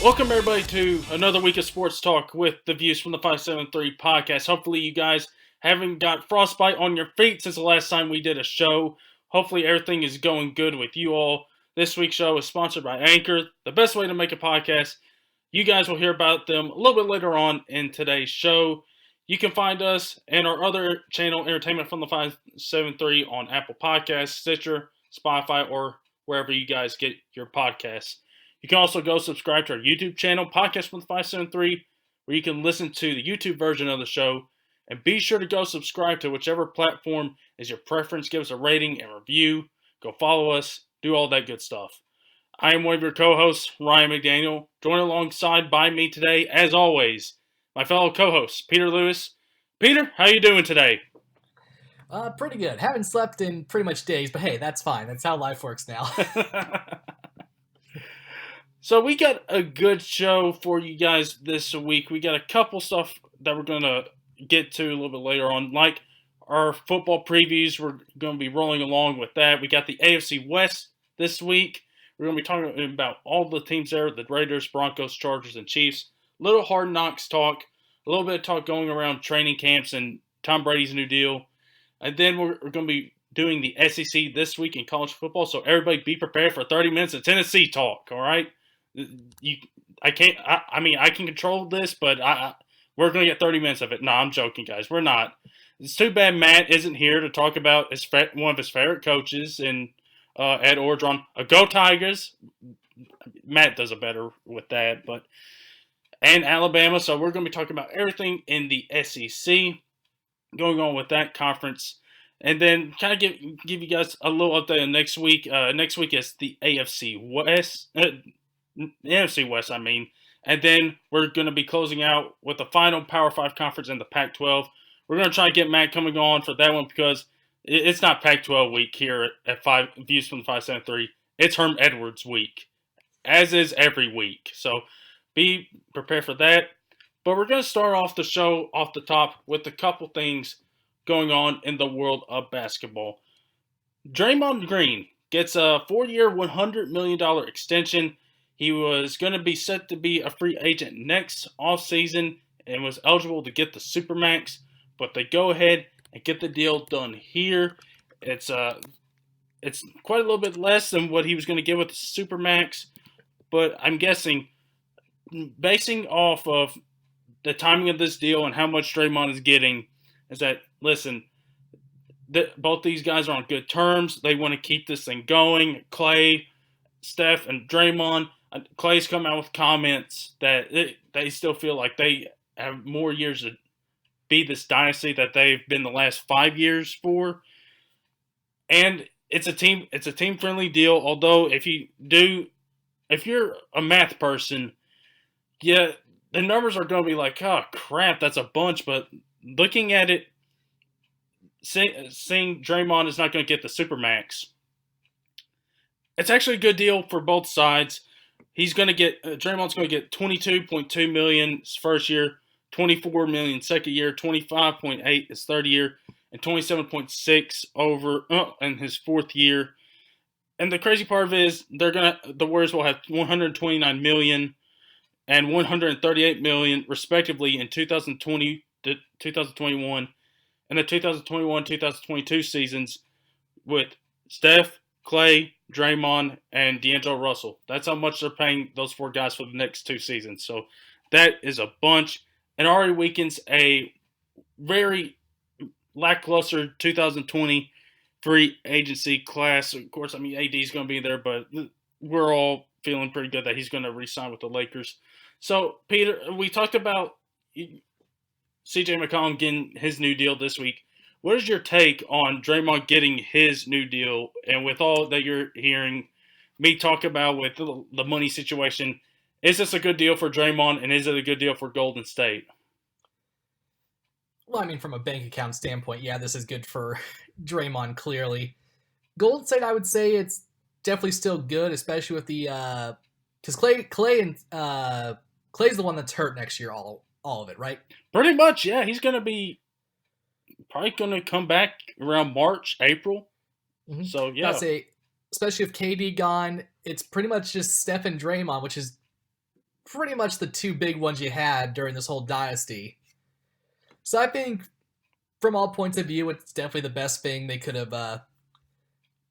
Welcome, everybody, to another week of sports talk with the views from the 573 podcast. Hopefully, you guys haven't got frostbite on your feet since the last time we did a show. Hopefully, everything is going good with you all. This week's show is sponsored by Anchor, the best way to make a podcast. You guys will hear about them a little bit later on in today's show. You can find us and our other channel, Entertainment from the 573, on Apple Podcasts, Stitcher, Spotify, or wherever you guys get your podcasts. You can also go subscribe to our YouTube channel, Podcast from the 573, where you can listen to the YouTube version of the show. And be sure to go subscribe to whichever platform is your preference. Give us a rating and review. Go follow us. Do all that good stuff. I am one of your co-hosts, Ryan McDaniel. Joined alongside by me today, as always, my fellow co-host, Peter Lewis. Peter, how you doing today? Pretty good. Haven't slept in pretty much days, but hey, that's fine. That's how life works now. So we got a good show for you guys this week. We got a couple stuff that we're going to get to a little bit later on, like our football previews. We're going to be rolling along with that. We got the AFC West this week. We're going to be talking about all the teams there, the Raiders, Broncos, Chargers, and Chiefs. A little Hard Knocks talk, a little bit of talk going around training camps and Tom Brady's new deal. And then we're going to be doing the SEC this week in college football, so everybody be prepared for 30 minutes of Tennessee talk, all right? I can control this, but we're going to get 30 minutes of it. No, I'm joking, guys. We're not. It's too bad Matt isn't here to talk about one of his favorite coaches, and Ed Orgeron. Go Tigers. Matt does it better with that, and Alabama. So we're going to be talking about everything in the SEC going on with that conference. And then kind of give you guys a little update on next week. Next week is the AFC West. NFC West, I mean. And then we're going to be closing out with the final Power 5 conference in the Pac-12. We're going to try and get Matt coming on for that one because it's not Pac-12 week here at Views from the 573. It's Herm Edwards week, as is every week. So be prepared for that. But we're going to start off the show off the top with a couple things going on in the world of basketball. Draymond Green gets a 4-year, $100 million extension. He was going to be set to be a free agent next offseason and was eligible to get the Supermax, but they go ahead and get the deal done here. It's quite a little bit less than what he was going to get with the Supermax, but I'm guessing, basing off of the timing of this deal and how much Draymond is getting, is that, listen, both these guys are on good terms. They want to keep this thing going. Clay, Steph, and Draymond. Clay's come out with comments that they still feel like they have more years to be this dynasty that they've been the last 5 years for. And it's a team-friendly deal, although if you're a math person, yeah, the numbers are going to be like, oh, crap, that's a bunch. But looking at it, seeing Draymond is not going to get the Supermax, it's actually a good deal for both sides. Draymond's going to get $22.2 million his first year, $24 million second year, $25.8 his third year, and $27.6 over in his fourth year. And the crazy part of it is the Warriors will have $129 million and $138 million respectively in 2020 to 2021 and the 2021-2022 seasons with Steph, Clay, Draymond, and D'Angelo Russell. That's how much they're paying those four guys for the next two seasons. So that is a bunch. And already weakens a very lackluster 2020 free agency class. Of course, AD is going to be there, but we're all feeling pretty good that he's going to re-sign with the Lakers. So, Peter, we talked about C.J. McCollum getting his new deal this week. What is your take on Draymond getting his new deal? And with all that you're hearing me talk about with the money situation, is this a good deal for Draymond, and is it a good deal for Golden State? Well, from a bank account standpoint, yeah, this is good for Draymond, clearly. Golden State, I would say it's definitely still good, especially with the because Clay's the one that's hurt next year, all of it, right? Pretty much, yeah. He's going to be probably going to come back around March, April. Mm-hmm. So, yeah. Especially with KD gone, it's pretty much just Steph and Draymond, which is pretty much the two big ones you had during this whole dynasty. So I think, from all points of view, it's definitely the best thing they could have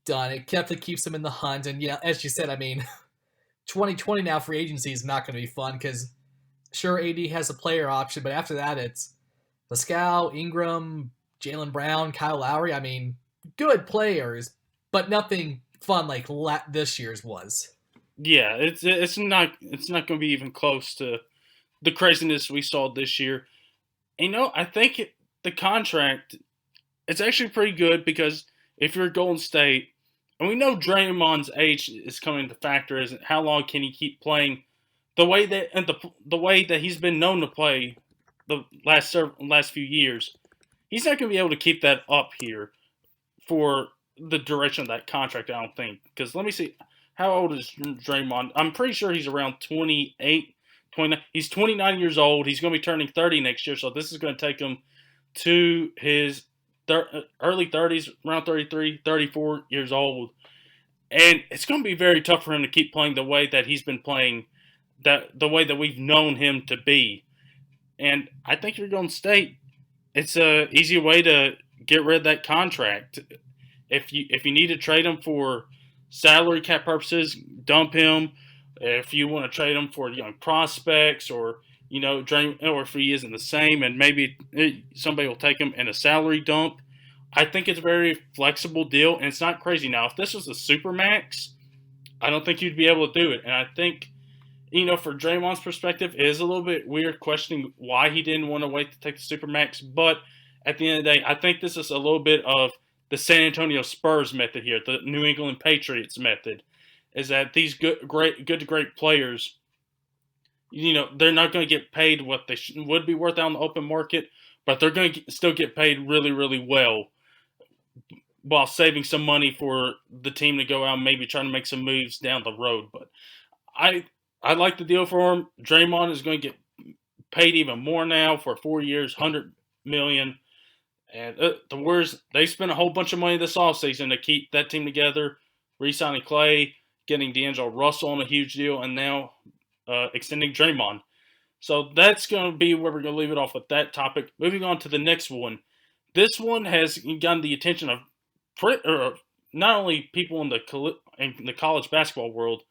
done. It definitely keeps them in the hunt. And yeah, as you said, I mean, 2020 now free agency is not going to be fun because sure, AD has a player option, but after that, it's Pascal, Ingram, Jaylen Brown, Kyle Lowry. I mean, good players, but nothing fun like this year's was. Yeah, it's not going to be even close to the craziness we saw this year. I think the contract it's actually pretty good because if you're Golden State, and we know Draymond's age is coming to factor, is how long can he keep playing the way that he's been known to play the last few years. He's not going to be able to keep that up here for the duration of that contract, I don't think. Because let me see, how old is Draymond? I'm pretty sure he's around 28, 29. He's 29 years old. He's going to be turning 30 next year, so this is going to take him to his early 30s, around 33, 34 years old. And it's going to be very tough for him to keep playing the way that he's been playing, the way that we've known him to be. And I think if you're Golden State, it's a easy way to get rid of that contract. If you need to trade him for salary cap purposes, dump him. If you want to trade him for young prospects, or or if he isn't the same, and maybe somebody will take him in a salary dump. I think it's a very flexible deal, and it's not crazy. Now, if this was a supermax, I don't think you'd be able to do it. And I think, for Draymond's perspective, it is a little bit weird questioning why he didn't want to wait to take the supermax. But at the end of the day, I think this is a little bit of the San Antonio Spurs method here, the New England Patriots method, is that these good to great players, they're not going to get paid what they would be worth out in the open market, but they're going to still get paid really, really well while saving some money for the team to go out and maybe trying to make some moves down the road. But I like the deal for him. Draymond is going to get paid even more now for 4 years, $100 million. And the Warriors, they spent a whole bunch of money this offseason to keep that team together, re-signing Clay, getting D'Angelo Russell on a huge deal, and now extending Draymond. So that's going to be where we're going to leave it off with that topic. Moving on to the next one. This one has gotten the attention of not only people in the college basketball world,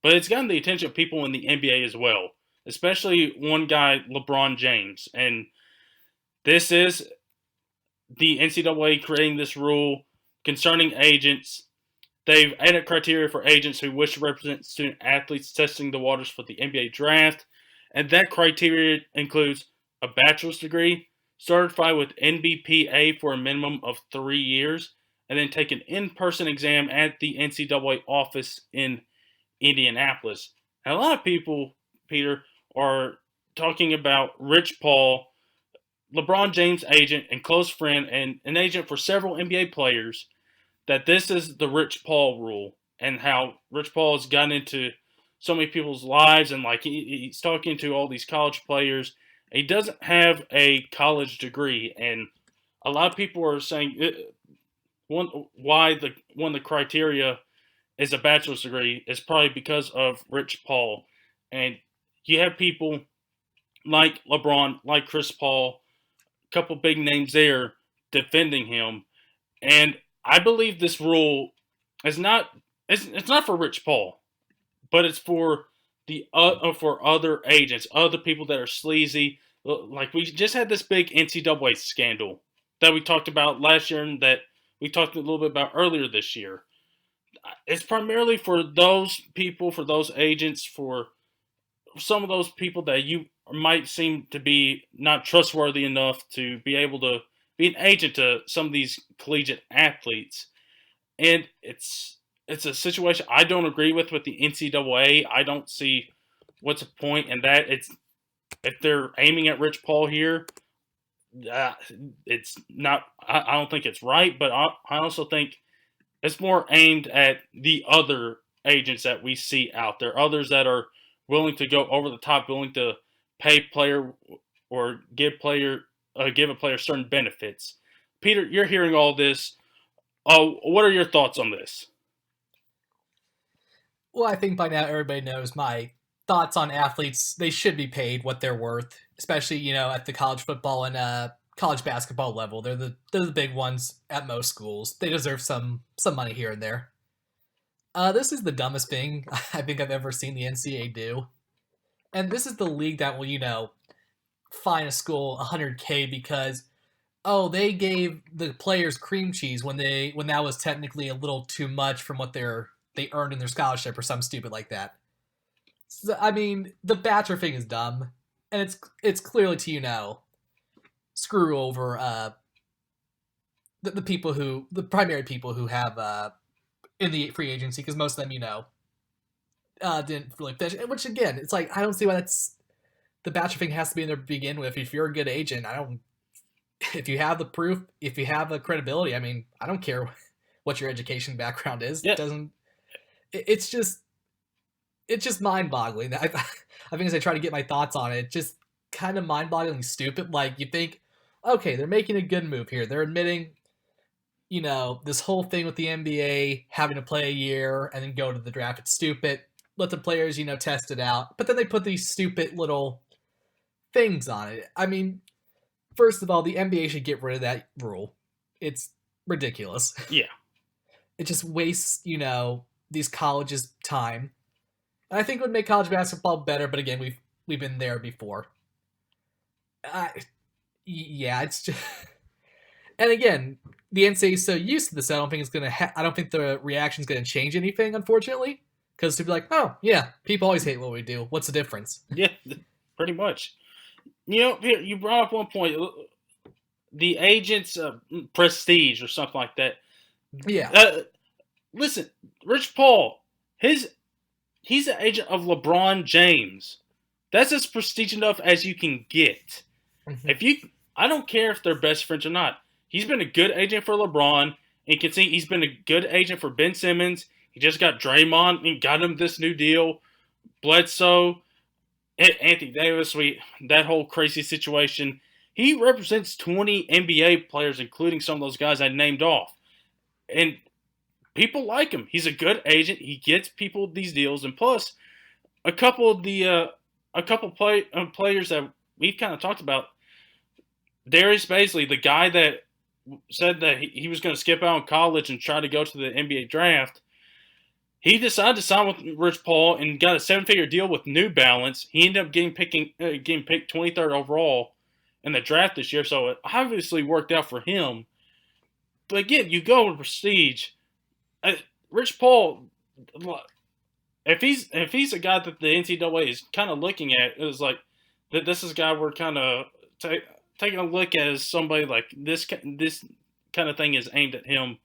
but it's gotten the attention of people in the NBA as well, especially one guy, LeBron James. And this is the NCAA creating this rule concerning agents. They've added criteria for agents who wish to represent student athletes testing the waters for the NBA draft. And that criteria includes a bachelor's degree, certified with NBPA for a minimum of 3 years, and then take an in-person exam at the NCAA office in Indianapolis. And a lot of people, Peter, are talking about Rich Paul, LeBron James' agent and close friend, and an agent for several NBA players, that this is the Rich Paul rule, and how Rich Paul has gotten into so many people's lives, and he's talking to all these college players. He doesn't have a college degree, and a lot of people are saying one of the criteria is a bachelor's degree is probably because of Rich Paul. And you have people like LeBron, like Chris Paul, a couple big names there defending him. And I believe this rule is not it's not for Rich Paul, but it's for for other agents, other people that are sleazy. Like we just had this big NCAA scandal that we talked about last year, and that we talked a little bit about earlier this year. It's primarily for those people, for those agents, for some of those people that you might seem to be not trustworthy enough to be able to be an agent to some of these collegiate athletes. And it's a situation I don't agree with the NCAA. I don't see what's the point in that. It's if they're aiming at Rich Paul here, it's not. I don't think it's right, but I also think it's more aimed at the other agents that we see out there, others that are willing to go over the top, willing to pay player or give a player certain benefits. Peter, you're hearing all this. What are your thoughts on this? Well, I think by now everybody knows my thoughts on athletes. They should be paid what they're worth, especially at the college football and college basketball level. They're the big ones at most schools. They deserve some money here and there. This is the dumbest thing I think I've ever seen the NCAA do, and this is the league that will fine a school $100K because they gave the players cream cheese when that was technically a little too much from what they earned in their scholarship or something stupid like that. So, I mean, the Bachelor thing is dumb, and it's clearly to screw over the primary people who have in the free agency, because most of them didn't really finish. Which again, it's like I don't see why the Bachelor thing has to be in there to begin with. If you're a good agent, if you have the proof, if you have the credibility, I mean, I don't care what your education background is. Yeah. It doesn't. It's just mind-boggling. I think as I try to get my thoughts on it, it's just kind of mind-bogglingly stupid. Like you think, okay, they're making a good move here. They're admitting, this whole thing with the NBA having to play a year and then go to the draft. It's stupid. Let the players, test it out. But then they put these stupid little things on it. I mean, first of all, the NBA should get rid of that rule. It's ridiculous. Yeah. It just wastes, these colleges' time. And I think it would make college basketball better, but again, we've been there before. Yeah, it's just... And again, the NCAA is so used to this, I don't think it's gonna. I don't think the reaction's gonna change anything, unfortunately. Because to be like, oh yeah, people always hate what we do. What's the difference? Yeah, pretty much. Here, you brought up one point, the agent's prestige or something like that. Yeah. Listen, Rich Paul, he's an agent of LeBron James. That's as prestige enough as you can get. Mm-hmm. I don't care if they're best friends or not. He's been a good agent for LeBron, and you can see he's been a good agent for Ben Simmons. He just got Draymond and got him this new deal. Bledsoe, Anthony Davis, that whole crazy situation. He represents 20 NBA players, including some of those guys I named off. And people like him. He's a good agent. He gets people these deals. And plus, a couple players that we've kind of talked about, Darius Baisley, the guy that said that he was going to skip out on college and try to go to the NBA draft, he decided to sign with Rich Paul and got a 7-figure deal with New Balance. He ended up getting picked 23rd overall in the draft this year, so it obviously worked out for him. But again, you go with prestige. Rich Paul, if he's a guy that the NCAA is kind of looking at, it was like that. This is a guy we're kind of taking a look at as somebody like this kind of thing is aimed at him.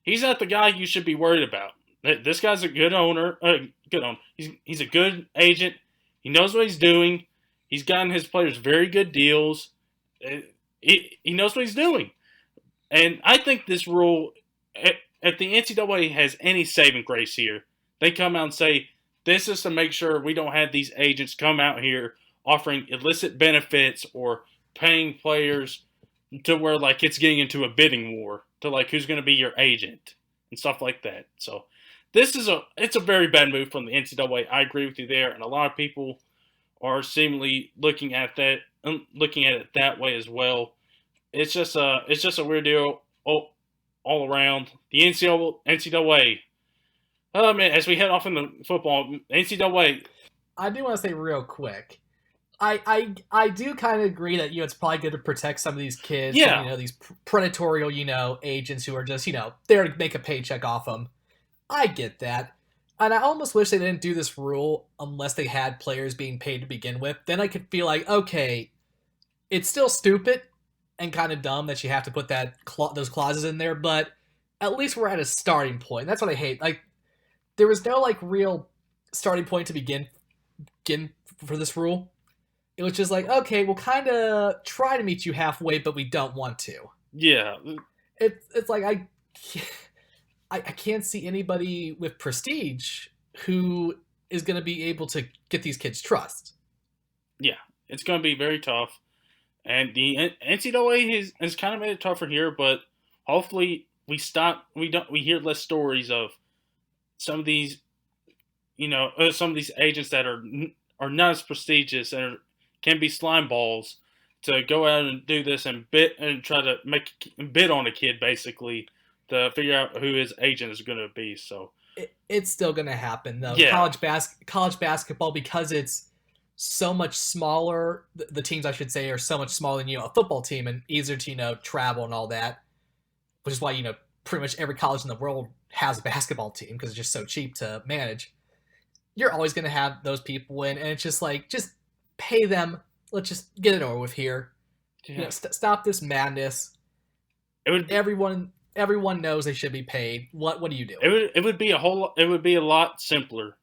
He's not the guy you should be worried about. This guy's a good owner. He's a good agent. He knows what he's doing. He's gotten his players very good deals. He knows what he's doing. And I think this rule, if the NCAA has any saving grace here, they come out and say, this is to make sure we don't have these agents come out here offering illicit benefits or paying players to where like it's getting into a bidding war to like who's going to be your agent and stuff like that. So it's a very bad move from the NCAA. I agree with you there, and a lot of people are seemingly looking at it that way as well. It's just a weird deal all around. The NCAA. Oh man, as we head off into football, NCAA. I do want to say real quick. I do kind of agree that it's probably good to protect some of these kids. Yeah. And, these predatorial agents who are just there to make a paycheck off them. I get that, and I almost wish they didn't do this rule unless they had players being paid to begin with. Then I could feel like, okay, it's still stupid and kind of dumb that you have to put those clauses in there, but at least we're at a starting point. That's what I hate. Like, there was no real starting point to begin for this rule. It was just like, okay, we'll kind of try to meet you halfway, but we don't want to. Yeah. It's like I can't see anybody with prestige who is going to be able to get these kids' trust. Yeah, it's going to be very tough. And the NCAA has kind of made it tougher here, but hopefully we hear less stories of some of these, some of these agents that are are not as prestigious and can be slime balls to go out and do this and try to bid on a kid basically to figure out who his agent is going to be. So it's still going to happen though. Yeah. College basketball, because it's so much smaller. The teams, I should say, are so much smaller than a football team, and easier to travel and all that. Which is why pretty much every college in the world has a basketball team because it's just so cheap to manage. You're always going to have those people in, and it's just like, just pay them. Let's just get it over with here. Yeah. Stop this madness. Everyone knows they should be paid. What do you do? It would be a lot simpler.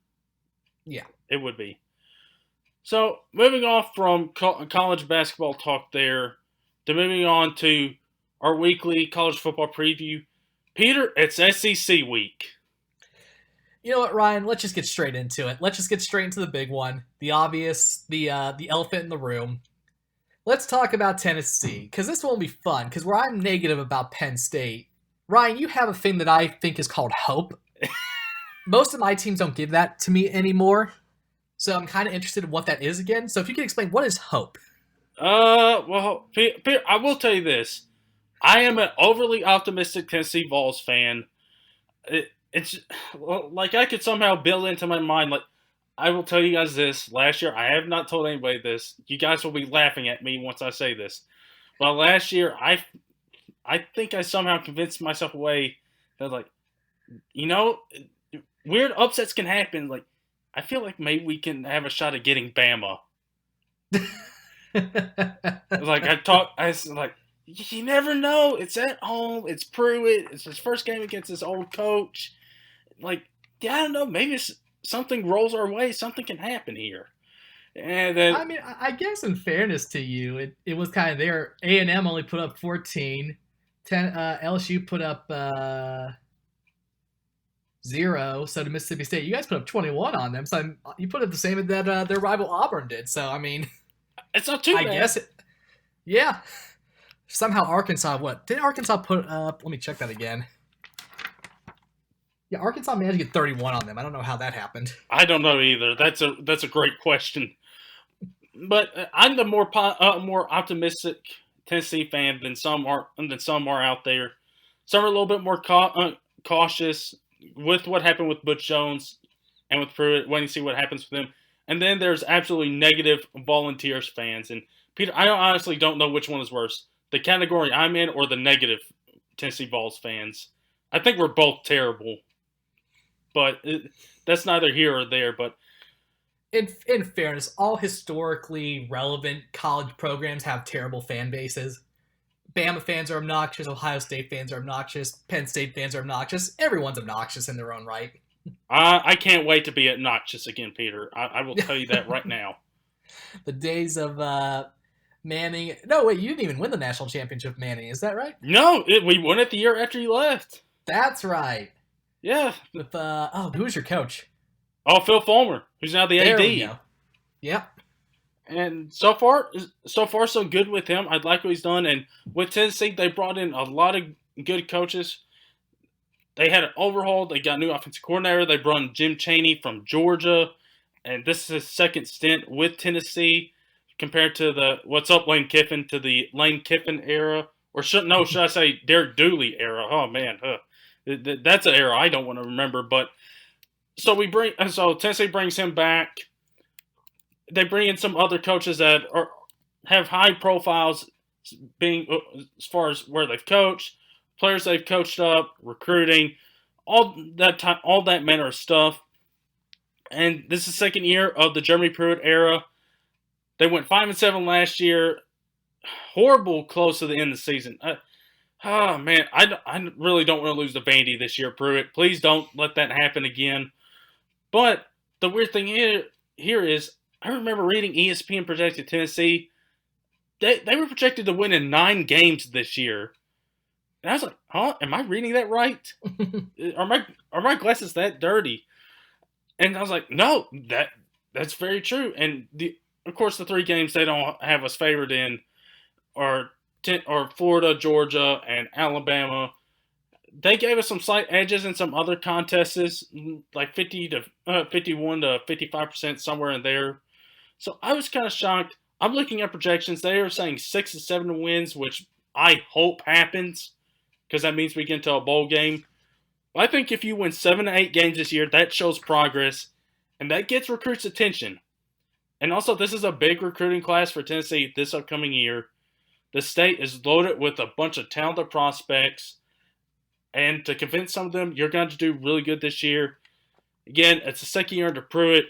Yeah, it would be. So moving off from college basketball talk there, to moving on to our weekly college football preview. Peter, it's SEC week. You know what, Ryan? Let's just get straight into it. Let's just get straight into the big one, the obvious, the elephant in the room. Let's talk about Tennessee, because this one will be fun, because where I'm negative about Penn State, Ryan, you have a thing that I think is called hope. Most of my teams don't give that to me anymore, so I'm kind of interested in what that is again. So if you could explain, what is hope? Well, Peter, I will tell you this. I am an overly optimistic Tennessee Vols fan. It's like I could somehow build into my mind, like, I will tell you guys this. Last year, I have not told anybody this. You guys will be laughing at me once I say this. But last year, I think I somehow convinced myself away that, like, weird upsets can happen. Like, I feel like maybe we can have a shot at getting Bama. I was like, you never know. It's at home. It's Pruitt. It's his first game against his old coach. Like, yeah, I don't know. Maybe something rolls our way. Something can happen here. And then, I mean, I guess in fairness to you, it was kind of there. A&M only put up 14. LSU put up 0. So to Mississippi State, you guys put up 21 on them. So you put up the same that their rival Auburn did. So, I mean, it's not too bad. I guess yeah. Somehow Arkansas, what? Did Arkansas put up? Let me check that again. Yeah, Arkansas managed to get 31 on them. I don't know how that happened. I don't know either. That's a great question. But I'm the more optimistic Tennessee fan than some are out there. Some are a little bit more cautious with what happened with Butch Jones and with Pruitt, waiting to see what happens with them. And then there's absolutely negative Volunteers fans. And Peter, I honestly don't know which one is worse. The category I'm in or the negative Tennessee Vols fans. I think we're both terrible. But that's neither here or there. But in fairness, all historically relevant college programs have terrible fan bases. Bama fans are obnoxious. Ohio State fans are obnoxious. Penn State fans are obnoxious. Everyone's obnoxious in their own right. I can't wait to be obnoxious again, Peter. I will tell you that right now. The days of Manning. No, wait, you didn't even win the national championship with Manning. Is that right? No, we won it the year after you left. That's right. Yeah. With who was your coach? Oh, Phil Fulmer, who's now the there AD. We go. Yep. And so far so good with him. I like what he's done. And with Tennessee, they brought in a lot of good coaches. They had an overhaul. They got a new offensive coordinator. They brought in Jim Chaney from Georgia. And this is his second stint with Tennessee compared to the Lane Kiffin, to the Lane Kiffin era. Or should I say Derek Dooley era? Oh, man. That's an era I don't want to remember. But so Tennessee brings him back. They bring in some other coaches that have high profiles, being as far as where they've coached, players they've coached up, recruiting, all that manner of stuff. And this is the second year of the Jeremy Pruitt era. They went 5-7 last year. Horrible close to the end of the season. Oh man, I really don't want to lose the Vandy this year, Pruitt. Please don't let that happen again. But the weird thing here is, I remember reading ESPN projected Tennessee. They were projected to win in 9 games this year. And I was like, huh? Am I reading that right? Are my glasses that dirty? And I was like, no, that's very true. And of course, the 3 games they don't have us favored in are Florida, Georgia, and Alabama. They gave us some slight edges in some other contests, like 50 to 51 to 55%, somewhere in there. So I was kind of shocked. I'm looking at projections. They are saying 6 to 7 wins, which I hope happens because that means we get into a bowl game. I think if you win 7 to 8 games this year, that shows progress, and that gets recruits' attention. And also, this is a big recruiting class for Tennessee this upcoming year. The state is loaded with a bunch of talented prospects, and to convince some of them you're going to do really good this year. Again, it's the second year to Pruitt.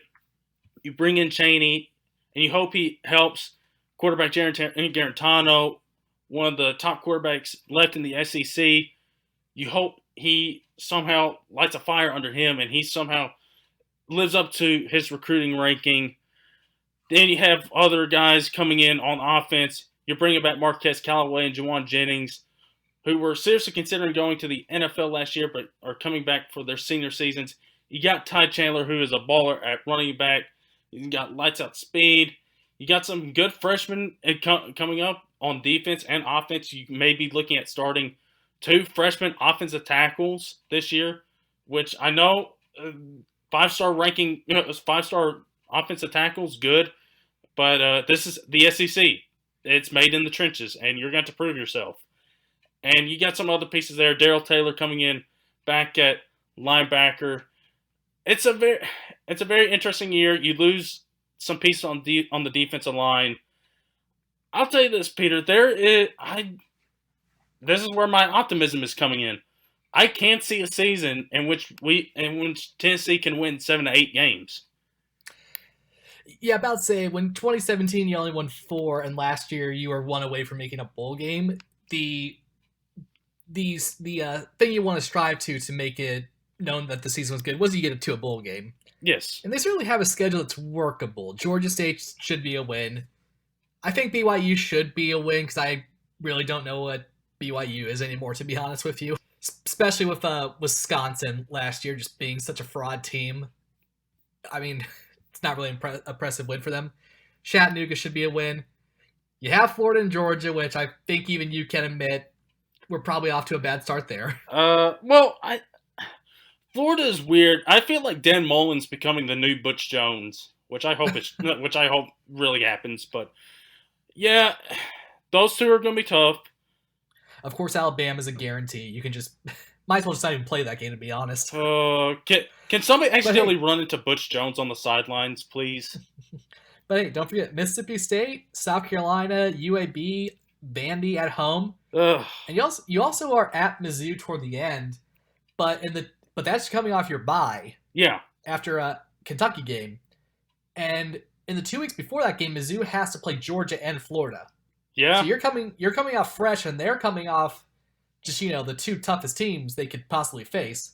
You bring in Chaney, and you hope he helps quarterback Garantano, one of the top quarterbacks left in the SEC. You hope he somehow lights a fire under him, and he somehow lives up to his recruiting ranking. Then you have other guys coming in on offense. You're bringing back Marquez Callaway and Juwan Jennings, who were seriously considering going to the NFL last year, but are coming back for their senior seasons. You got Ty Chandler, who is a baller at running back. You got lights out speed. You got some good freshmen coming up on defense and offense. You may be looking at starting 2 freshman offensive tackles this year, which I know 5-star ranking, 5-star offensive tackles, good. But this is the SEC. It's made in the trenches, and you're going to prove yourself. And you got some other pieces there. Darrell Taylor coming in back at linebacker. It's a very interesting year. You lose some pieces on the defensive line. I'll tell you this, Peter. This is where my optimism is coming in. I can't see a season in which Tennessee can win 7 to 8 games. Yeah, about to say, when 2017 you only won 4, and last year you were 1 away from making a bowl game, the thing you want to strive to make it known that the season was good was you get it to a bowl game. Yes. And they certainly have a schedule that's workable. Georgia State should be a win. I think BYU should be a win because I really don't know what BYU is anymore, to be honest with you. Especially with Wisconsin last year just being such a fraud team. I mean, it's not really an impressive win for them. Chattanooga should be a win. You have Florida and Georgia, which I think even you can admit we're probably off to a bad start there. Florida is weird. I feel like Dan Mullen's becoming the new Butch Jones, which I hope really happens. But yeah, those 2 are going to be tough. Of course, Alabama's a guarantee. You can just might as well just not even play that game, to be honest. Can somebody accidentally run into Butch Jones on the sidelines, please? But hey, don't forget Mississippi State, South Carolina, UAB, Vandy at home. Ugh. And you also are at Mizzou toward the end, but that's coming off your bye. Yeah. After a Kentucky game. And in the 2 weeks before that game, Mizzou has to play Georgia and Florida. Yeah. So you're coming off fresh, and they're coming off just, the 2 toughest teams they could possibly face.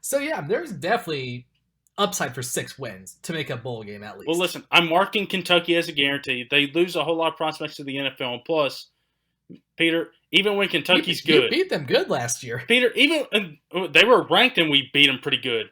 So yeah, there's definitely upside for 6 wins to make a bowl game at least. Well, listen, I'm marking Kentucky as a guarantee. They lose a whole lot of prospects to the NFL, and plus, Peter, even when Kentucky's good, you beat them good last year. Peter, even they were ranked and we beat them pretty good.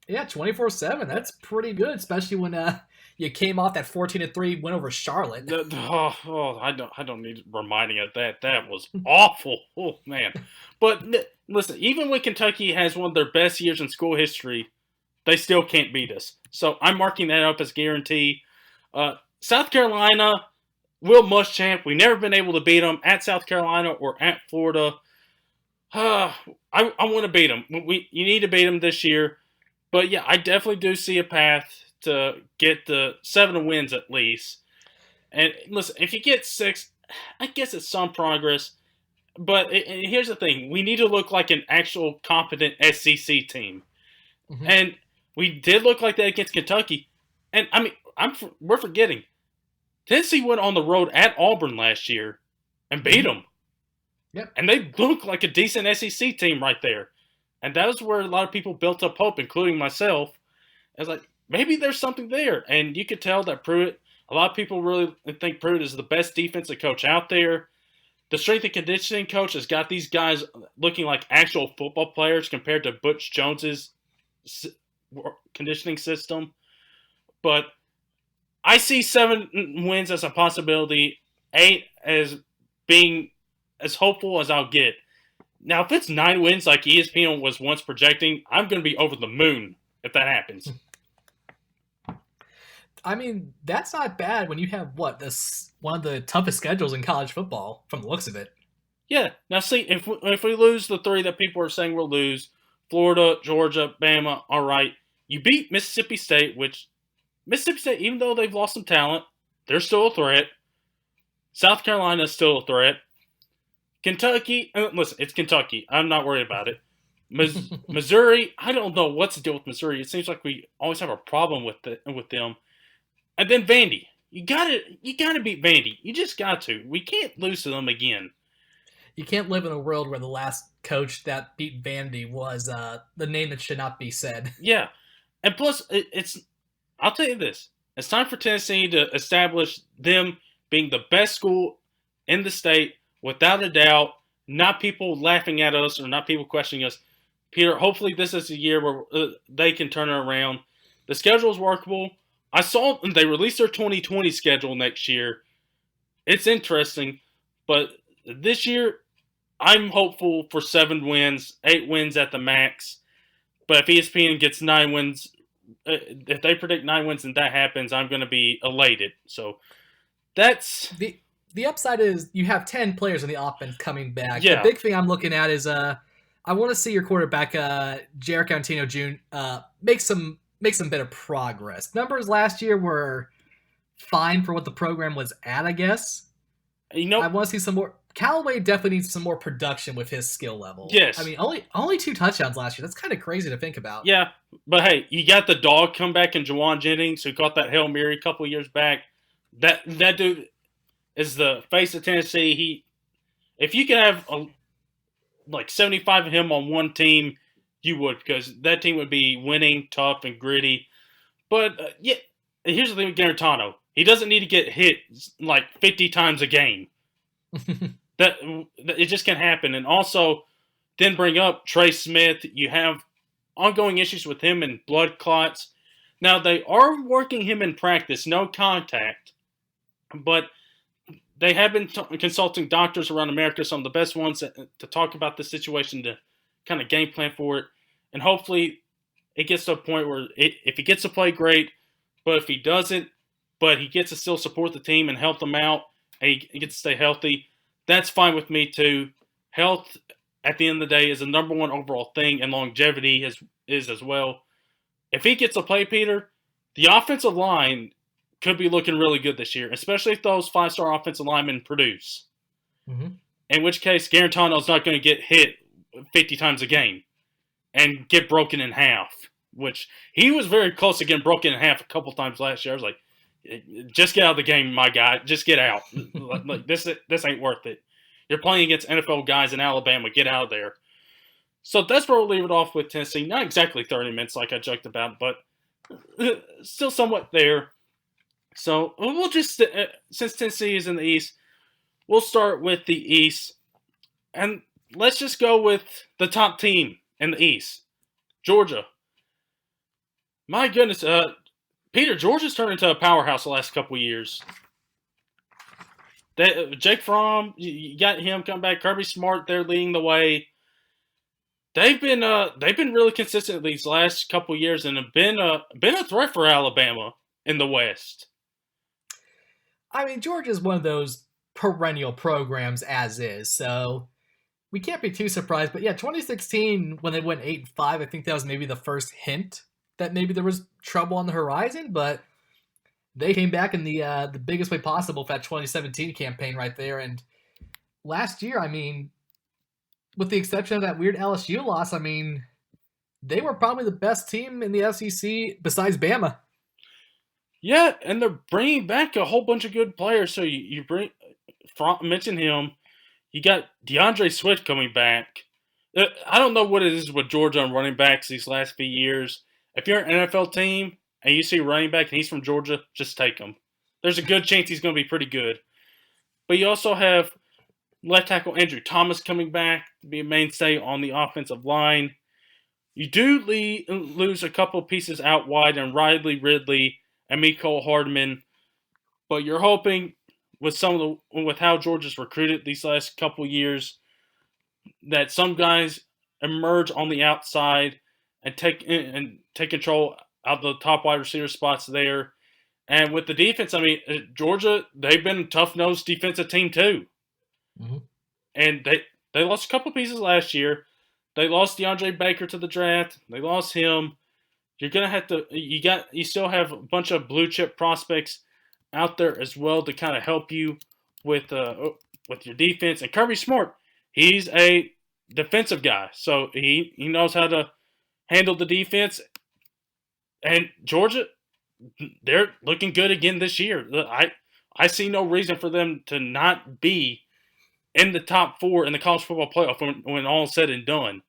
Yeah, 24-7. That's pretty good, especially when you came off that 14-3 win over Charlotte. I don't need reminding of that. That was awful. Oh man. But listen, even when Kentucky has one of their best years in school history, they still can't beat us. So I'm marking that up as guarantee. South Carolina, Will Muschamp. We've never been able to beat them at South Carolina or at Florida. I want to beat them. You need to beat them this year. But yeah, I definitely do see a path to get the 7 wins at least. And listen, if you get 6, I guess it's some progress. But here's the thing: we need to look like an actual competent SEC team, and we did look like that against Kentucky. And I mean, we're forgetting Tennessee went on the road at Auburn last year and beat them. Yep. And they look like a decent SEC team right there. And that was where a lot of people built up hope, including myself. I was like, maybe there's something there. And you could tell that Pruitt, a lot of people really think Pruitt is the best defensive coach out there. The strength and conditioning coach has got these guys looking like actual football players compared to Butch Jones's conditioning system. But I see 7 wins as a possibility, 8 as being as hopeful as I'll get. Now, if it's 9 wins like ESPN was once projecting, I'm going to be over the moon if that happens. I mean, that's not bad when you have this one of the toughest schedules in college football from the looks of it. Yeah. Now, see, if we lose the three that people are saying we'll lose, Florida, Georgia, Bama, all right. You beat Mississippi State, which Mississippi State, even though they've lost some talent, they're still a threat. South Carolina is still a threat. Kentucky, listen, it's Kentucky. I'm not worried about it. Missouri, I don't know what's the deal with Missouri. It seems like we always have a problem with them. And then Vandy, you gotta beat Vandy. You just got to. We can't lose to them again. You can't live in a world where the last coach that beat Vandy was the name that should not be said. Yeah, and plus it's. I'll tell you this: it's time for Tennessee to establish them being the best school in the state without a doubt. Not people laughing at us or not people questioning us. Peter, hopefully this is a year where they can turn it around. The schedule is workable. I saw they released their 2020 schedule next year. It's interesting, but this year I'm hopeful for 7 wins, 8 wins at the max. But if ESPN gets 9 wins, if they predict 9 wins and that happens, I'm going to be elated. So that's the upside is you have 10 players in the offense coming back. Yeah. The big thing I'm looking at is I want to see your quarterback Jarek Antino Jr. Make some bit of progress. Numbers last year were fine for what the program was at, I guess. I want to see some more. Callaway definitely needs some more production with his skill level. Yes. I mean, only 2 touchdowns last year. That's kind of crazy to think about. Yeah, but hey, you got the dog come back in Jawan Jennings, who caught that Hail Mary a couple of years back. That dude is the face of Tennessee. If you could have like 75 of him on one team, you would, because that team would be winning, tough, and gritty. But yeah, here's the thing with Garantano. He doesn't need to get hit like 50 times a game. that it just can happen. And also, then bring up Trey Smith. You have ongoing issues with him and blood clots. Now, they are working him in practice, no contact. But they have been consulting doctors around America, some of the best ones to talk about the situation, to kind of game plan for it. And hopefully it gets to a point where if he gets to play, great. But if he doesn't, but he gets to still support the team and help them out, and he gets to stay healthy, that's fine with me too. Health, at the end of the day, is the number one overall thing, and longevity is as well. If he gets to play, Peter, the offensive line could be looking really good this year, especially if those 5-star offensive linemen produce. Mm-hmm. In which case, Garantano's not going to get hit 50 times a game and get broken in half, which he was very close to getting broken in half a couple times last year. I was like, just get out of the game, my guy. Just get out. Like this ain't worth it. You're playing against NFL guys in Alabama. Get out of there. So that's where we'll leave it off with Tennessee. Not exactly 30 minutes like I joked about, but still somewhat there. So we'll just, since Tennessee is in the East, we'll start with the East. And let's just go with the top team in the East, Georgia. My goodness, Peter, Georgia's turned into a powerhouse the last couple of years. Jake Fromm, you got him come back. Kirby Smart, they're leading the way. They've been really consistent these last couple of years and have been a threat for Alabama in the West. I mean, Georgia's one of those perennial programs as is, so we can't be too surprised. But yeah, 2016 when they went 8-5, I think that was maybe the first hint that maybe there was trouble on the horizon, but they came back in the biggest way possible for that 2017 campaign right there. And last year, I mean, with the exception of that weird LSU loss, I mean, they were probably the best team in the SEC besides Bama. Yeah, and they're bringing back a whole bunch of good players. So you mention him. You got DeAndre Swift coming back. I don't know what it is with Georgia on running backs these last few years. If you're an NFL team and you see a running back and he's from Georgia, just take him. There's a good chance he's going to be pretty good. But you also have left tackle Andrew Thomas coming back to be a mainstay on the offensive line. You do lose a couple pieces out wide in Riley Ridley and Mecole Hardman, but you're hoping with how Georgia's recruited these last couple years that some guys emerge on the outside and take control out the top wide receiver spots there, And with the defense, I mean, Georgia, they've been a tough-nosed defensive team too. Mm-hmm. And they lost a couple pieces last year. They lost DeAndre Baker to the draft. They lost him. You're gonna have to. You still have a bunch of blue chip prospects out there as well to kind of help you with your defense. And Kirby Smart, he's a defensive guy, so he knows how to handle the defense. And Georgia, they're looking good again this year. I see no reason for them to not be in the top 4 in the college football playoff when all is said and done.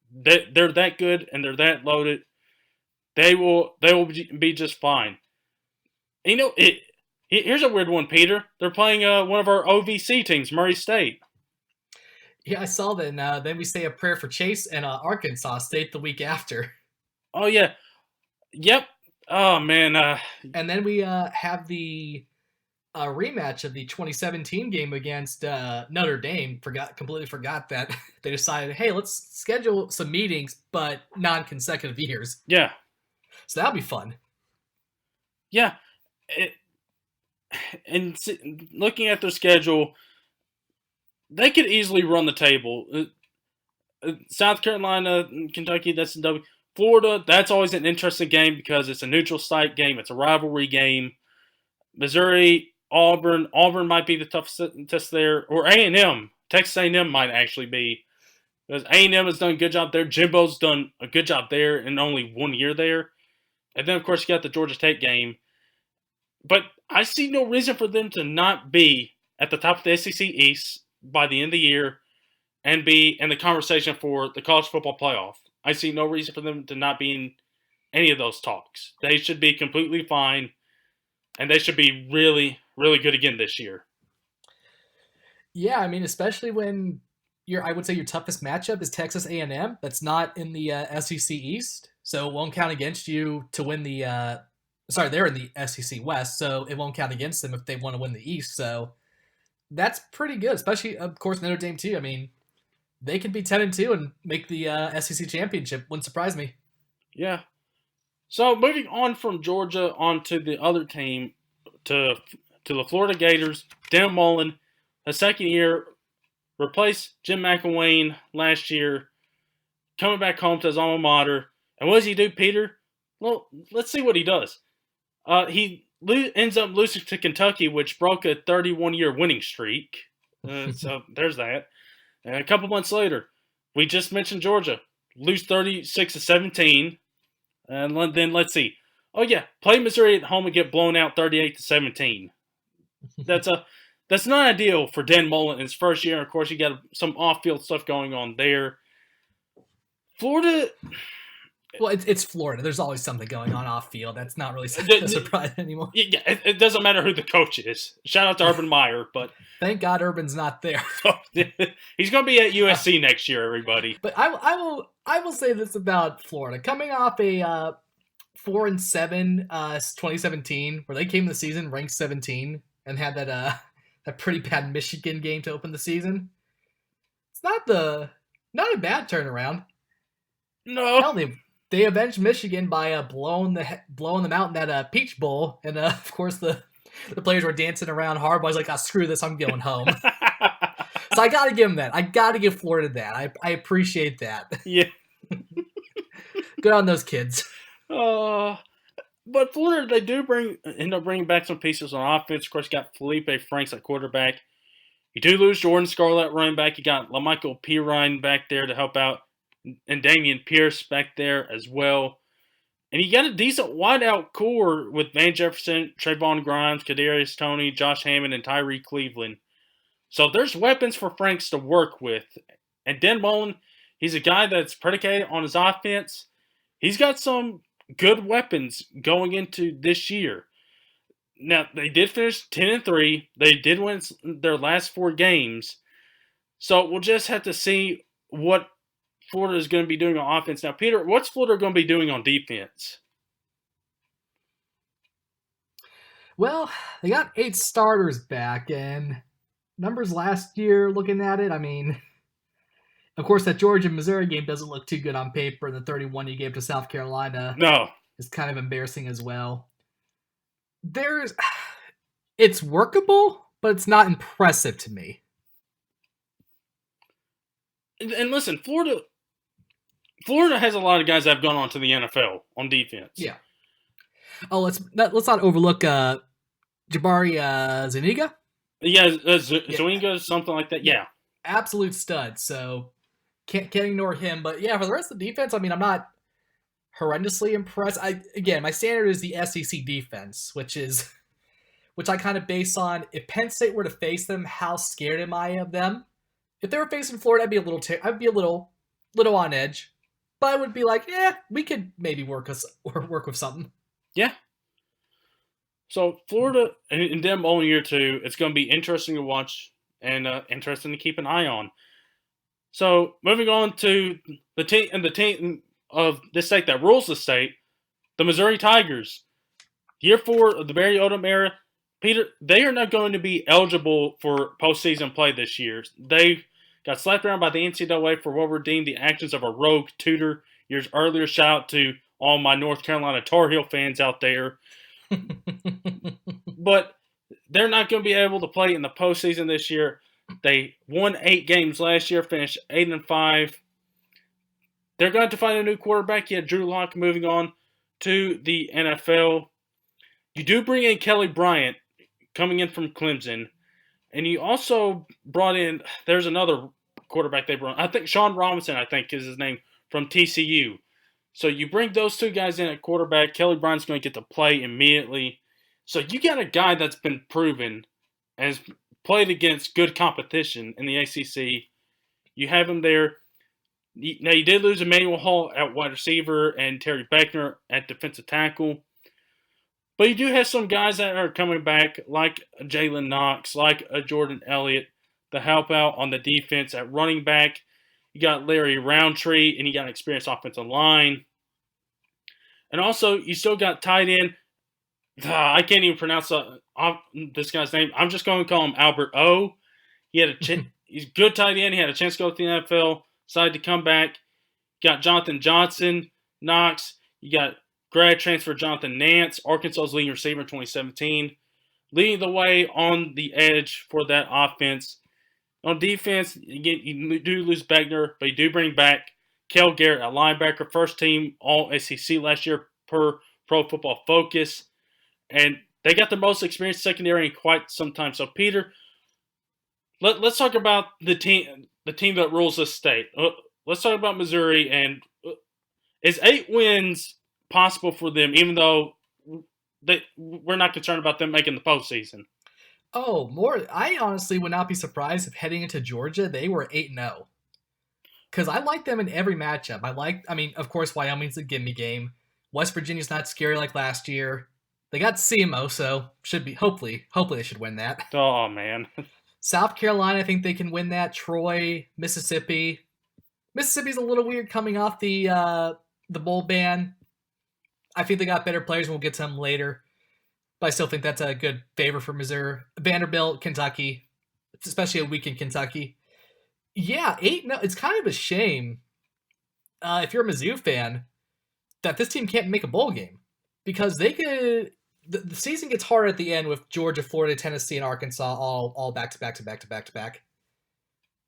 They're that good and they're that loaded. They will be just fine. Here's a weird one, Peter. They're playing one of our OVC teams, Murray State. Yeah, I saw that. And then we say a prayer for Chase and Arkansas State the week after. Oh yeah, yep. Oh man. And then we have the rematch of the 2017 game against Notre Dame. Completely forgot that they decided, hey, let's schedule some meetings, but non-consecutive years. Yeah. So that'll be fun. Yeah. And looking at their schedule, they could easily run the table. South Carolina, Kentucky, that's in W. Florida, that's always an interesting game because it's a neutral site game. It's a rivalry game. Missouri, Auburn might be the toughest test there, or A&M. Texas A&M might actually be, because A&M has done a good job there. Jimbo's done a good job there in only 1 year there, and then of course you got the Georgia Tech game. But I see no reason for them to not be at the top of the SEC East by the end of the year and be in the conversation for the college football playoff. I see no reason for them to not be in any of those talks. They should be completely fine, and they should be really, really good again this year. Yeah, I mean, especially when I would say your toughest matchup is Texas A&M. That's not in the SEC East, so it won't count against you to win the. They're in the SEC West, so it won't count against them if they want to win the East. So that's pretty good, especially of course Notre Dame too. I mean, they could be 10-2 and make the SEC championship. Wouldn't surprise me. Yeah. So moving on from Georgia onto the other team, to the Florida Gators. Dan Mullen, a second year, replaced Jim McElwain last year, coming back home to his alma mater. And what does he do, Peter? Well, let's see what he does. He ends up losing to Kentucky, which broke a 31-year winning streak. So there's that. And a couple months later, we just mentioned Georgia. Lose 36-17. And then let's see. Oh, yeah. Play Missouri at home and get blown out 38-17. That's not ideal for Dan Mullen in his first year. Of course, you got some off-field stuff going on there. Florida... Well, it's Florida. There's always something going on off-field. That's not really a surprise anymore. Yeah, it doesn't matter who the coach is. Shout out to Urban Meyer, but... Thank God Urban's not there. He's going to be at USC next year, everybody. But I will say this about Florida. Coming off a 4-7 2017, where they came to the season ranked 17 and had that pretty bad Michigan game to open the season. It's not a bad turnaround. No. Hell, they avenged Michigan by blowing them out in that Peach Bowl, and of course the players were dancing around. Harbaugh's like, screw this, I'm going home. So I gotta give them that. I gotta give Florida that. I appreciate that. Yeah. Good on those kids. But Florida, they do end up bringing back some pieces on offense. Of course, you got Felipe Franks at quarterback. You do lose Jordan Scarlett running back. You got LaMichael Pirine back there to help out, and Damian Pierce back there as well. And you got a decent wideout core with Van Jefferson, Trayvon Grimes, Kadarius Toney, Josh Hammond, and Tyree Cleveland. So there's weapons for Franks to work with. And Dan Mullen, he's a guy that's predicated on his offense. He's got some good weapons going into this year. Now, they did finish 10-3. They did win their last 4 games. So we'll just have to see what Florida is going to be doing on offense. Now, Peter, what's Florida going to be doing on defense? Well, they got 8 starters back, and numbers last year, looking at it, I mean, of course, that Georgia-Missouri game doesn't look too good on paper. The 31 you gave to South Carolina No. is kind of embarrassing as well. There's, it's workable, but it's not impressive to me. And listen, Florida has a lot of guys that have gone on to the NFL on defense. Yeah. Oh, let's not overlook Jabari Zuniga. Yeah, Zwinga, something like that. Yeah. Absolute stud. So can't ignore him. But yeah, for the rest of the defense, I mean, I'm not horrendously impressed. My standard is the SEC defense, which I kind of base on if Penn State were to face them, how scared am I of them? If they were facing Florida, I'd be a little on edge, but I would be like, yeah, we could maybe work with something. Yeah. So Florida and them all year two, it's going to be interesting to watch and interesting to keep an eye on. So moving on to the team of the state that rules the state, the Missouri Tigers. Year 4 of the Barry Odom era, Peter, they are not going to be eligible for postseason play this year. They got slapped around by the NCAA for what were deemed the actions of a rogue tutor years earlier. Shout out to all my North Carolina Tar Heel fans out there. But they're not going to be able to play in the postseason this year. They won 8 games last year, finished 8-5. They're going to have to find a new quarterback. You had Drew Lock moving on to the NFL. You do bring in Kelly Bryant coming in from Clemson. And you also brought in, there's another quarterback they brought. I think Sean Robinson, is his name, from TCU. So you bring those two guys in at quarterback. Kelly Bryant's going to get to play immediately. So you got a guy that's been proven and has played against good competition in the ACC. You have him there. Now, you did lose Emmanuel Hall at wide receiver and Terry Beckner at defensive tackle. But you do have some guys that are coming back, like Jalen Knox, like a Jordan Elliott, to help out on the defense at running back. You got Larry Roundtree, and you got an experienced offensive line. And also, you still got tight end. I can't even pronounce this guy's name. I'm just going to call him Albert O. He's a good tight end. He had a chance to go to the NFL. Decided to come back. Got Jonathan Johnson, Knox. You got grad transfer Jonathan Nance, Arkansas's leading receiver in 2017. Leading the way on the edge for that offense. On defense, again, you do lose Beckner, but you do bring back Kel Garrett, a linebacker, first team All-SEC last year per Pro Football Focus. And they got the most experienced secondary in quite some time. So, Peter, let's talk about the team that rules this state. Let's talk about Missouri. And is 8 wins possible for them, even though we're not concerned about them making the postseason? Oh, more. I honestly would not be surprised if heading into Georgia, they were 8-0. Because I like them in every matchup. Of course, Wyoming's a gimme game. West Virginia's not scary like last year. They got SEMO, so should be hopefully they should win that. Oh man. South Carolina, I think they can win that. Troy, Mississippi. Mississippi's a little weird coming off the bowl ban. I think they got better players, and we'll get to them later. But I still think that's a good favor for Missouri. Vanderbilt, Kentucky, especially a week in Kentucky. Yeah, 8-0. It's kind of a shame if you're a Mizzou fan that this team can't make a bowl game because they could. The season gets hard at the end with Georgia, Florida, Tennessee, and Arkansas all back to back to back to back to back.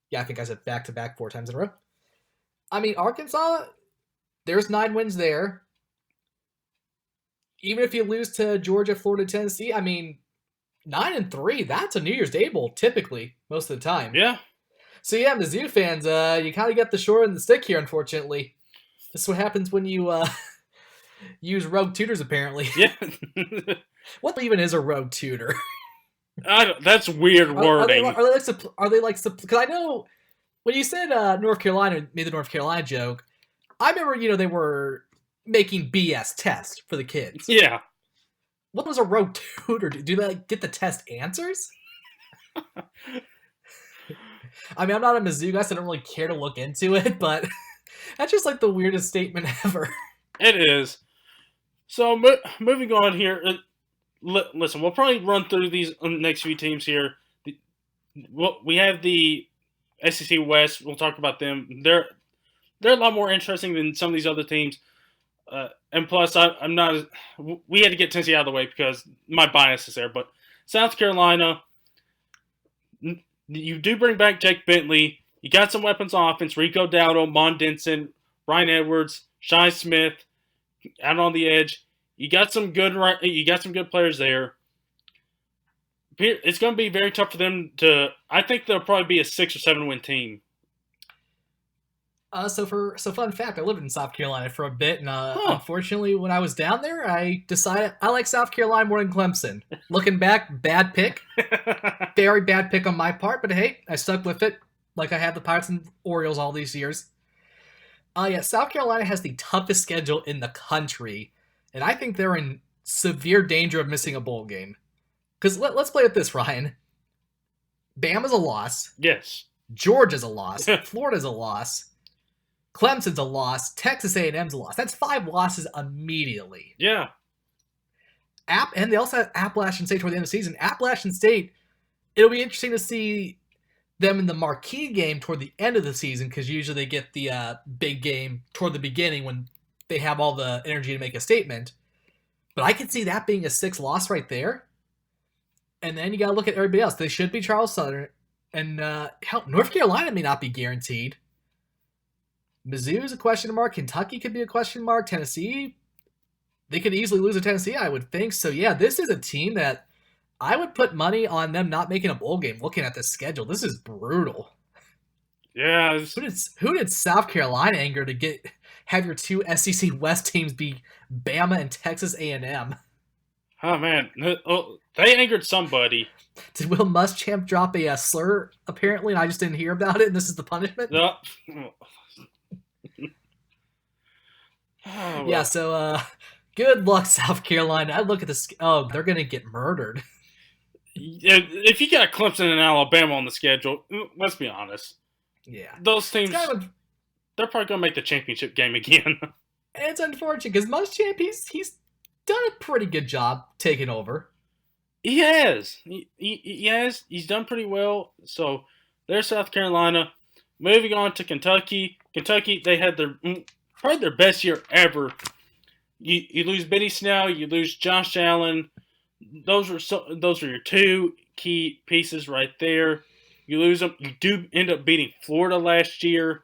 Yeah, I think I said back to back 4 times in a row. I mean, Arkansas, there's 9 wins there. Even if you lose to Georgia, Florida, Tennessee, 9-3, that's a New Year's Day bowl, typically, most of the time. Yeah. So yeah, Mizzou fans, you kind of get the short end of the stick here, unfortunately. This is what happens when you use rogue tutors, apparently. Yeah. What even is a rogue tutor? That's weird wording. Are they like? Because I know when you said North Carolina made the North Carolina joke, I remember they were making BS tests for the kids. Yeah. What was a rogue tutor? Do they get the test answers? I'm not a Mizzou guy, so I don't really care to look into it, but that's just like the weirdest statement ever. It is. So moving on here, listen, we'll probably run through these next few teams here. We have the SEC West. We'll talk about them. They're a lot more interesting than some of these other teams. And plus, I'm not. We had to get Tennessee out of the way because my bias is there. But South Carolina, you do bring back Jake Bentley. You got some weapons on offense: Rico Dowdle, Mon Denson, Ryan Edwards, Shi Smith out on the edge. You got some good. You got some good players there. It's going to be very tough for them to. I think they'll probably be a 6 or 7 win team. So fun fact, I lived in South Carolina for a bit, and unfortunately, when I was down there, I decided I like South Carolina more than Clemson. Looking back, bad pick, very bad pick on my part, but hey, I stuck with it, like I had the Pirates and Orioles all these years. Yeah, South Carolina has the toughest schedule in the country, and I think they're in severe danger of missing a bowl game. Because let's play with this, Ryan. Bama's a loss. Yes. Georgia's a loss. Florida's a loss. Clemson's a loss. Texas A&M's a loss. That's 5 losses immediately. Yeah. And they also have Appalachian State toward the end of the season. Appalachian State, it'll be interesting to see them in the marquee game toward the end of the season because usually they get the big game toward the beginning when they have all the energy to make a statement. But I could see that being a 6 loss right there. And then you got to look at everybody else. They should be Charles Southern. And North Carolina may not be guaranteed. Mizzou is a question mark. Kentucky could be a question mark. Tennessee, they could easily lose to Tennessee, I would think. So, yeah, this is a team that I would put money on them not making a bowl game looking at this schedule. This is brutal. Yeah. Who did South Carolina anger to have your 2 SEC West teams be Bama and Texas A&M? Oh, man. They angered somebody. Did Will Muschamp drop a slur, apparently, and I just didn't hear about it, and this is the punishment? No. Oh, yeah, so good luck, South Carolina. I look at this. Oh, they're going to get murdered. If you got Clemson and Alabama on the schedule, let's be honest. Yeah. Those teams, they're probably going to make the championship game again. And it's unfortunate because Muschamp, he's done a pretty good job taking over. He has. He has. He's done pretty well. So there's South Carolina. Moving on to Kentucky. Kentucky, they had probably their best year ever. You lose Benny Snell, you lose Josh Allen. Those are your 2 key pieces right there. You lose them. You do end up beating Florida last year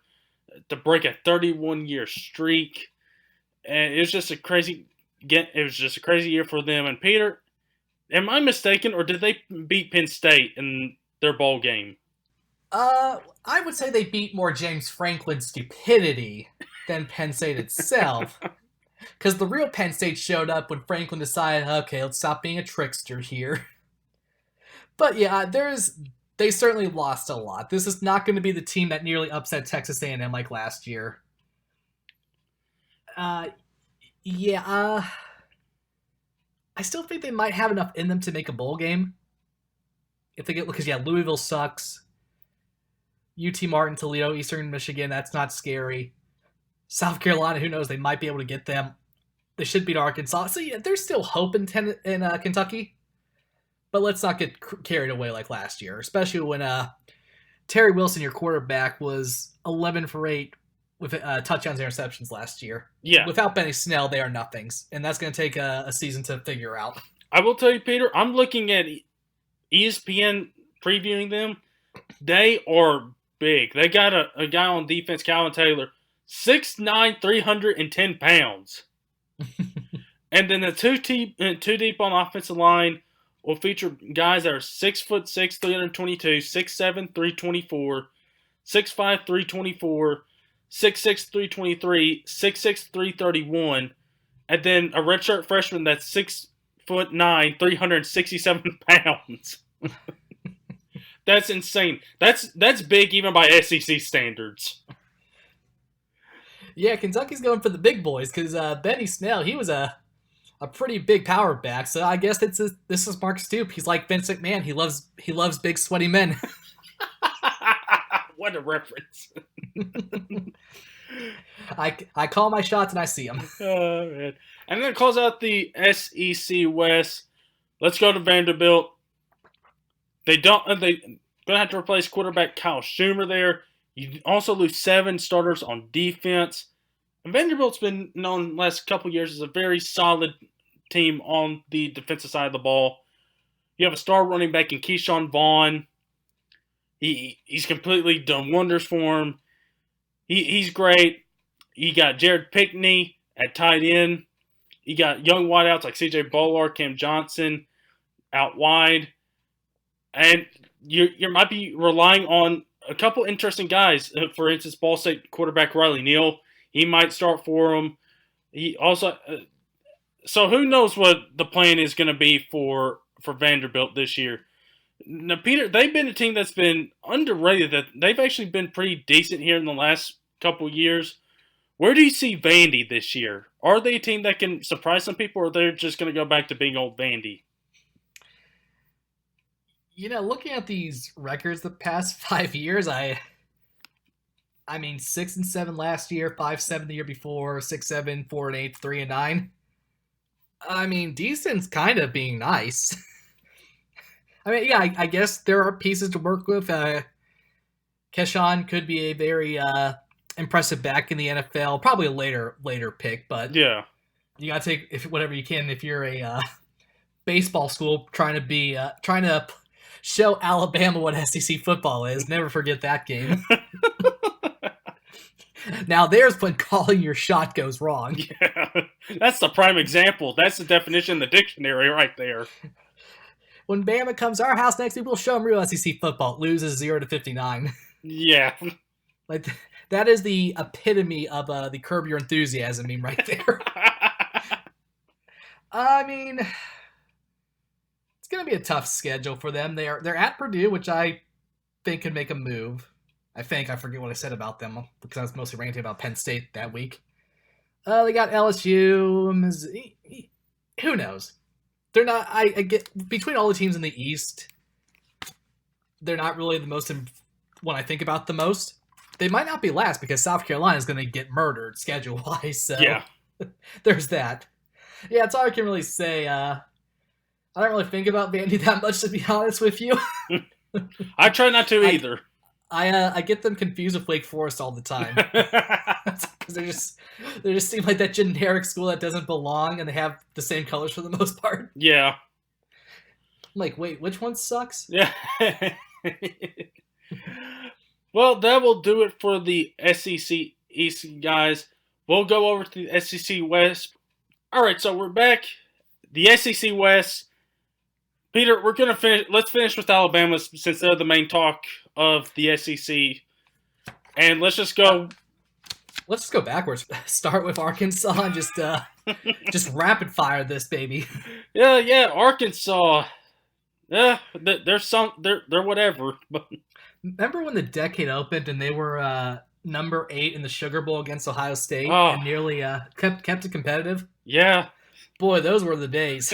to break a 31-year streak, and it was just a crazy. It was just a crazy year for them. And Peter, am I mistaken, or did they beat Penn State in their bowl game? I would say they beat more James Franklin's stupidity than Penn State itself. Because the real Penn State showed up when Franklin decided, okay, let's stop being a trickster here. But yeah, they certainly lost a lot. This is not going to be the team that nearly upset Texas A&M like last year. I still think they might have enough in them to make a bowl game. If they get, because yeah, Louisville sucks. UT Martin, Toledo, Eastern Michigan, that's not scary. South Carolina, who knows? They might be able to get them. They should beat Arkansas. So yeah, there's still hope in Kentucky. But let's not get carried away like last year, especially when Terry Wilson, your quarterback, was 11 for 8 with touchdowns and interceptions last year. Yeah. Without Benny Snell, they are nothings. And that's going to take a season to figure out. I will tell you, Peter, I'm looking at ESPN previewing them. They are big. They got a guy on defense, Calvin Taylor, 6'9", 310 pounds. And then the two deep on the offensive line will feature guys that are 6'6", 322, 6'7", 324, 6'5", 324, 6'6", 323, 6'6", 331, and then a redshirt freshman that's 6'9", 367 pounds. That's insane. That's big even by SEC standards. Yeah, Kentucky's going for the big boys because Benny Snell, he was a pretty big power back. So I guess this is Mark Stoop. He's like Vince McMahon. He loves big sweaty men. What a reference. I call my shots and I see them. Oh, man. And then close out the SEC West. Let's go to Vanderbilt. They're going to have to replace quarterback Kyle Schumer there. You also lose 7 starters on defense. And Vanderbilt's been known the last couple years as a very solid team on the defensive side of the ball. You have a star running back in Keyshawn Vaughn. He's completely done wonders for him. He's great. You got Jared Pinkney at tight end. You got young wideouts like C.J. Bowler, Cam Johnson out wide. And you might be relying on a couple interesting guys. For instance, Ball State quarterback Riley Neal. He might start for him. He also... so who knows what the plan is going to be for Vanderbilt this year. Now, Peter, they've been a team that's been underrated. That they've actually been pretty decent here in the last couple years. Where do you see Vandy this year? Are they a team that can surprise some people, or they're just going to go back to being old Vandy? Looking at these records the past 5 years, I mean 6-7 last year, 5-7 the year before, 6-7, 4-8, 3-9. I mean, decent's kind of being nice. I mean, yeah, I guess there are pieces to work with. Keshawn could be a very impressive back in the NFL. Probably a later pick, but yeah, you gotta take whatever you can if you're a baseball school trying to show Alabama what SEC football is. Never forget that game. Now there's when calling your shot goes wrong. Yeah, that's the prime example. That's the definition in the dictionary right there. When Bama comes to our house next week, we'll show them real SEC football. It loses 0-59. Yeah. Like, that is the epitome of the Curb Your Enthusiasm meme right there. I mean, it's going to be a tough schedule for them. They're at Purdue, which I think could make a move. I forget what I said about them because I was mostly ranting about Penn State that week. They got LSU. Who knows? They're not. I get between all the teams in the East, they're not really the most. When I think about the most, they might not be last because South Carolina is going to get murdered schedule wise. So yeah, there's that. Yeah, that's all I can really say. I don't really think about Vandy that much, to be honest with you. I try not to either. I get them confused with Wake Forest all the time. Because they just seem like that generic school that doesn't belong, and they have the same colors for the most part. Yeah. I'm like, wait, which one sucks? Yeah. Well, that will do it for the SEC East, guys. We'll go over to the SEC West. All right, so we're back. The SEC West. Peter, we're gonna finish. Let's finish with Alabama since they're the main talk of the SEC, and let's just go. Let's just go backwards. Start with Arkansas and just rapid fire this baby. Yeah, Arkansas. Yeah, they're whatever. But remember when the decade opened and they were number 8 in the Sugar Bowl against Ohio State and nearly kept it competitive? Yeah. Boy, those were the days.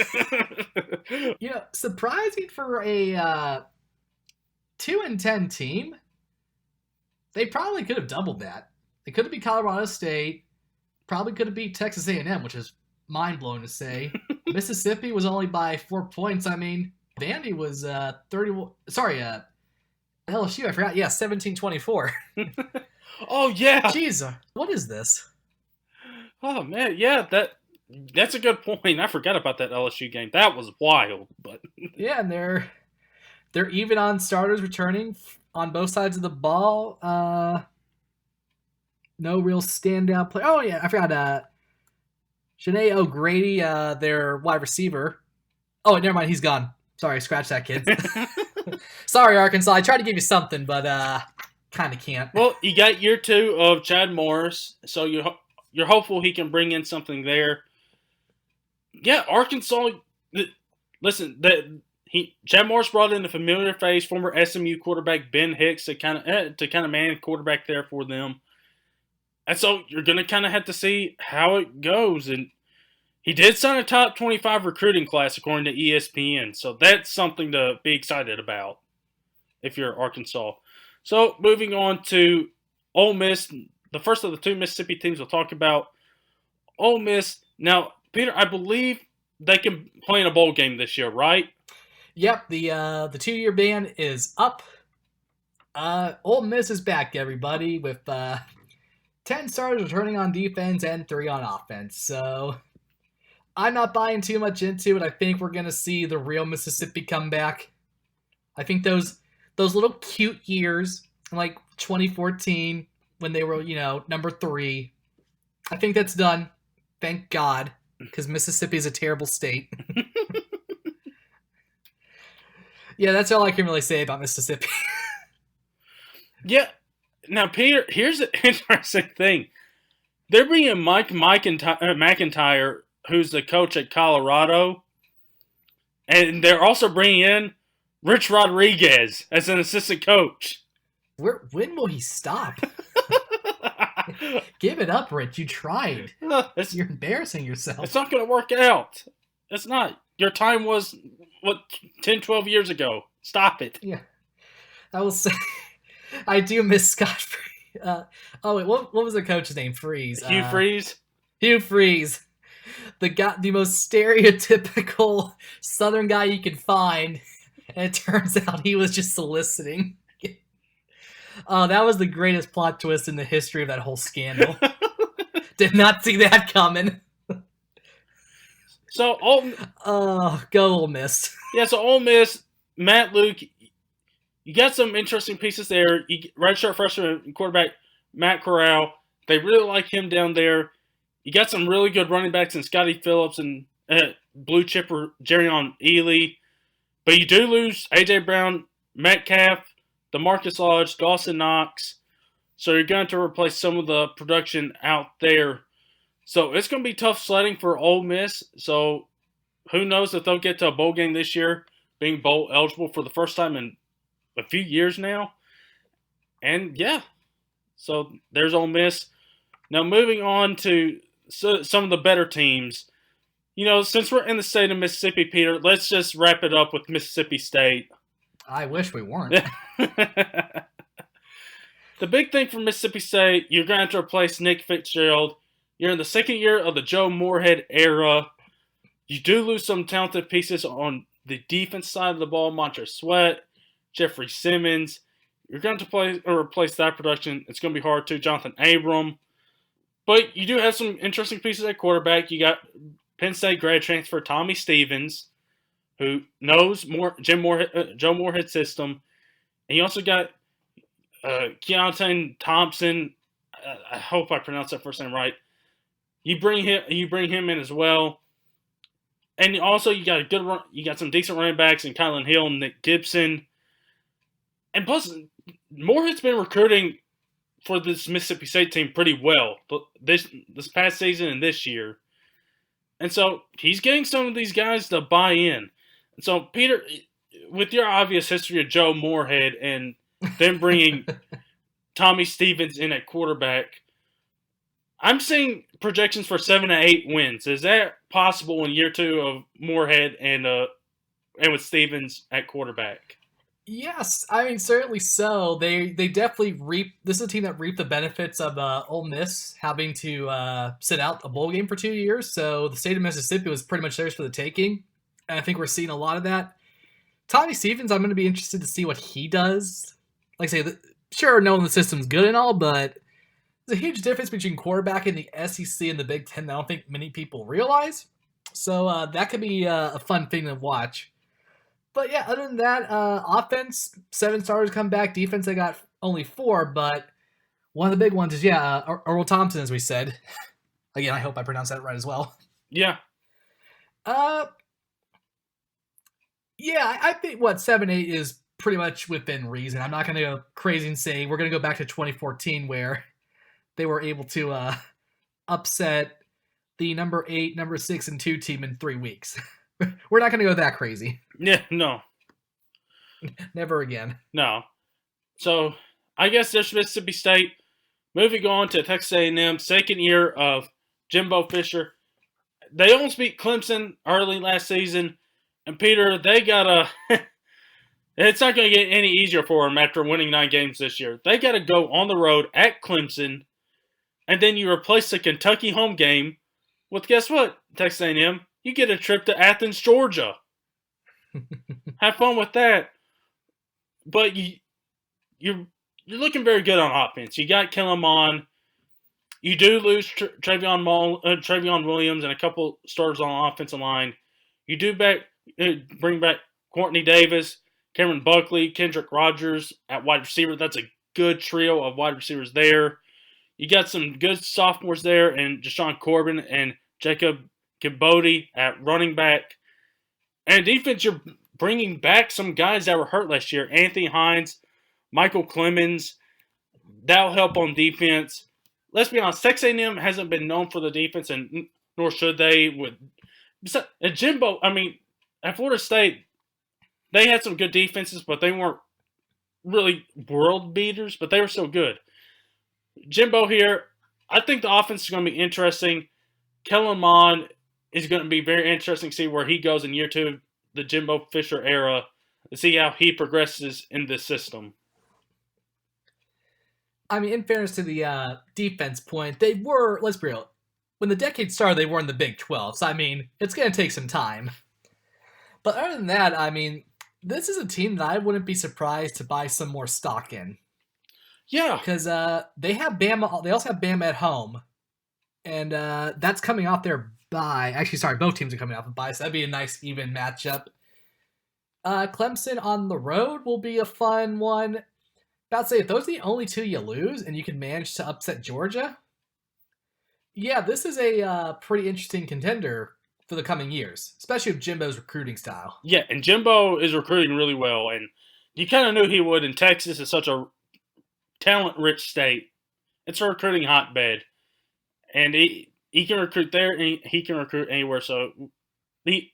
Surprising for a 2-10 team. They probably could have doubled that. They could have beat Colorado State. Probably could have beat Texas A&M, which is mind-blowing to say. Mississippi was only by 4 points. I mean, Vandy was 30. Sorry, LSU. I forgot. Yeah, 17-24. Oh yeah. Jeez, what is this? Oh man, yeah, that's a good point. I forgot about that LSU game. That was wild, but yeah, and they're even on starters returning on both sides of the ball. No real standout play. Oh yeah, I forgot. Shanae O'Grady, their wide receiver. Oh, never mind, he's gone. Sorry, scratch that, kid. Sorry, Arkansas. I tried to give you something, but kind of can't. Well, you got year 2 of Chad Morris, so you're hopeful he can bring in something there. Yeah, Arkansas. Listen, Chad Morris brought in a familiar face, former SMU quarterback Ben Hicks, to kind of man quarterback there for them. And so you're going to kind of have to see how it goes. And he did sign a top 25 recruiting class according to ESPN, so that's something to be excited about if you're Arkansas. So moving on to Ole Miss, the first of the 2 Mississippi teams we'll talk about. Ole Miss. Now, Peter, I believe they can play in a bowl game this year, right? Yep, the 2-year ban is up. Ole Miss is back, everybody, with 10 starters returning on defense and 3 on offense. So I'm not buying too much into it. I think we're going to see the real Mississippi come back. I think those little cute years, like 2014, when they were, number 3, I think that's done. Thank God, because Mississippi is a terrible state. Yeah, that's all I can really say about Mississippi. Yeah. Now, Peter, here's an interesting thing. They're bringing Mike McIntyre, who's the coach at Colorado, and they're also bringing in Rich Rodriguez as an assistant coach. When will he stop? Give it up, Rich. You tried. You're embarrassing yourself. It's not going to work out. It's not. Your time was, 10, 12 years ago. Stop it. Yeah. I will say, I do miss Scott Freeze. Wait, what was the coach's name? Freeze. Hugh Freeze? Hugh Freeze. The most stereotypical Southern guy you could find. And it turns out he was just soliciting. That was the greatest plot twist in the history of that whole scandal. Did not see that coming. So, go Ole Miss. Yeah, so Ole Miss, Matt Luke, you got some interesting pieces there. Redshirt freshman quarterback Matt Corral, they really like him down there. You got some really good running backs in Scotty Phillips and blue chipper Jerrion Ely. But you do lose A.J. Brown, Metcalf, DeMarcus Lodge, Dawson Knox. So you're going to replace some of the production out there. So it's going to be tough sledding for Ole Miss. So who knows if they'll get to a bowl game this year, being bowl eligible for the first time in a few years now. And yeah, so there's Ole Miss. Now moving on to some of the better teams. Since we're in the state of Mississippi, Peter, let's just wrap it up with Mississippi State. I wish we weren't. The big thing for Mississippi State, you're going to have to replace Nick Fitzgerald. You're in the second year of the Joe Moorhead era. You do lose some talented pieces on the defense side of the ball. Montre Sweat, Jeffrey Simmons. You're going to replace that production. It's going to be hard too. Jonathan Abram. But you do have some interesting pieces at quarterback. You got Penn State grad transfer Tommy Stevens, who knows Joe Moorhead's system. And you also got Keontae Thompson. I hope I pronounced that first name right. You bring him in as well. And also you got some decent running backs in Kylan Hill and Nick Gibson. And plus, Moorhead's been recruiting for this Mississippi State team pretty well this past season and this year. And so he's getting some of these guys to buy in. And so, Peter, with your obvious history of Joe Moorhead and then bringing Tommy Stevens in at quarterback, I'm seeing projections for 7 to 8 wins. Is that possible in year 2 of Moorhead and with Stevens at quarterback? Yes, I mean certainly so. They definitely reap. This is a team that reaped the benefits of Ole Miss having to sit out a bowl game for 2 years. So the state of Mississippi was pretty much theirs for the taking, and I think we're seeing a lot of that. Tommy Stevens, I'm going to be interested to see what he does. Like I say, sure, knowing the system's good and all, but there's a huge difference between quarterback in the SEC and the Big Ten that I don't think many people realize. So that could be a fun thing to watch. But yeah, other than that, offense, 7 starters come back. Defense, they got only 4, but one of the big ones is, Earl Thompson, as we said. Again, I hope I pronounced that right as well. Yeah. Yeah, I think 7-8 is pretty much within reason. I'm not going to go crazy and say we're going to go back to 2014 where they were able to upset the number 8, number 6, and 2 team in 3 weeks. We're not going to go that crazy. Yeah, no. Never again. No. So, I guess there's Mississippi State. Moving on to Texas A&M, second year of Jimbo Fisher. They almost beat Clemson early last season. And, Peter, they got to – it's not going to get any easier for them after winning 9 games this year. They got to go on the road at Clemson, and then you replace the Kentucky home game with, guess what, Texas A&M? You get a trip to Athens, Georgia. Have fun with that. But you're looking very good on offense. You got Kellen Mond. You do lose Travion Williams and a couple starters on the offensive line. You do bring back Courtney Davis, Cameron Buckley, Kendrick Rogers at wide receiver. That's a good trio of wide receivers there. You got some good sophomores there, and Deshaun Corbin and Jacob Kibodi at running back. And defense, you're bringing back some guys that were hurt last year. Anthony Hines, Michael Clemens. That'll help on defense. Let's be honest, Texas A&M hasn't been known for the defense, and nor should they. At Jimbo, at Florida State, they had some good defenses, but they weren't really world beaters, but they were still good. Jimbo here, I think the offense is going to be interesting. Kellen Mond is going to be very interesting to see where he goes in year 2 of the Jimbo Fisher era, to see how he progresses in this system. In fairness to the defense point, they were, let's be real, when the decade started, they were in the Big 12, so it's going to take some time. But other than that, this is a team that I wouldn't be surprised to buy some more stock in. Yeah. Because they have Bama. They also have Bama at home. And that's coming off their bye. Actually, sorry, both teams are coming off a bye, so that'd be a nice, even matchup. Clemson on the road will be a fun one. About to say, if those are the only two you lose and you can manage to upset Georgia, yeah, this is a pretty interesting contender for the coming years, especially with Jimbo's recruiting style. Yeah, and Jimbo is recruiting really well, and you kind of knew he would, and Texas is such a talent-rich state. It's a recruiting hotbed, and he can recruit there, and he can recruit anywhere, so the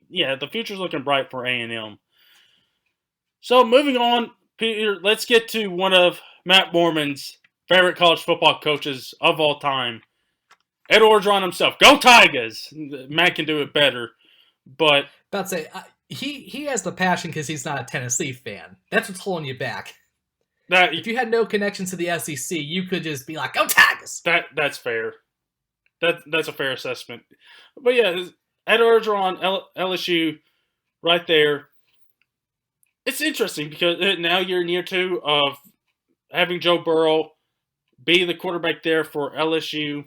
future's looking bright for A&M. So moving on, Peter, let's get to one of Matt Mormon's favorite college football coaches of all time, Ed Orgeron himself. Go Tigers! Matt can do it better, but about to say he has the passion because he's not a Tennessee fan. That's what's holding you back. If you had no connection to the SEC, you could just be like, "Go Tigers!" That's fair. That's a fair assessment. But yeah, Ed Orgeron, LSU, right there. It's interesting because now you're in year 2 of having Joe Burrow be the quarterback there for LSU.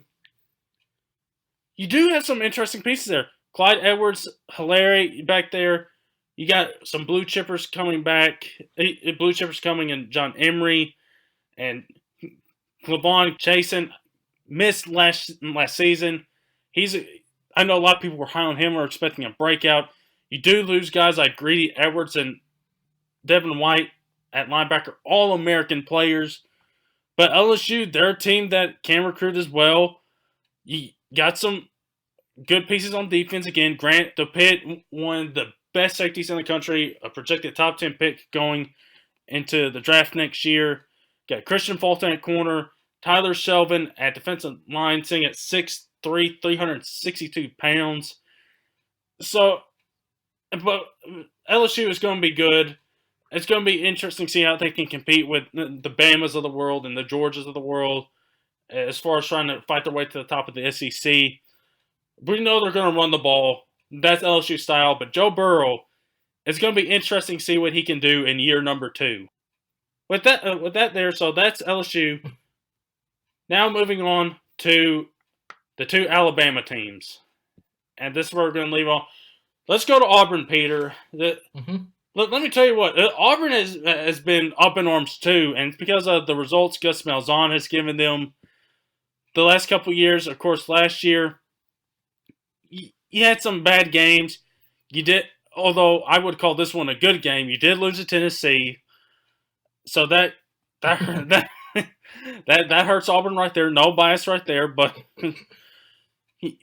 You do have some interesting pieces there. Clyde Edwards-Helaire back there. You got some blue chippers coming back. Blue chippers coming in John Emery and Clavon Chasen. Missed last season. I know a lot of people were high on him or expecting a breakout. You do lose guys like Greedy Edwards and Devin White at linebacker, all American players. But LSU, they're a team that can recruit as well. You got some good pieces on defense. Again, Grant DePitt, one of the best safeties in the country, a projected top 10 pick going into the draft next year. Got Christian Fulton at corner, Tyler Shelvin at defensive line, sitting at 6'3", 362 pounds. So, but LSU is going to be good. It's going to be interesting to see how they can compete with the Bamas of the world and the Georgias of the world as far as trying to fight their way to the top of the SEC. We know they're going to run the ball. That's LSU style. But Joe Burrow, it's going to be interesting to see what he can do in year number 2. With that there, so that's LSU. Now moving on to the 2 Alabama teams. And this is where we're going to leave off. Let's go to Auburn, Peter. Let me tell you what, Auburn has been up in arms too, and it's because of the results Gus Malzahn has given them the last couple of years. Of course, last year, you had some bad games. You did, although I would call this one a good game, you did lose to Tennessee. So that hurts Auburn right there. No bias right there, but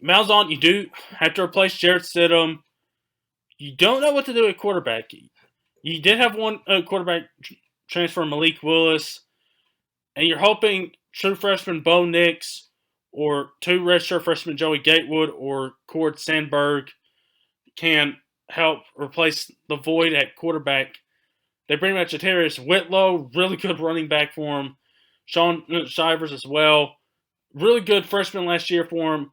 Malzahn, you do have to replace Jarrett Stidham. You don't know what to do at quarterback. You did have one quarterback transfer, Malik Willis, and you're hoping true freshman Bo Nix or 2 redshirt freshmen Joey Gatewood or Cord Sandberg can help replace the void at quarterback. They bring back Jatarius Whitlow, really good running back for him. Sean Shivers as well. Really good freshman last year for him.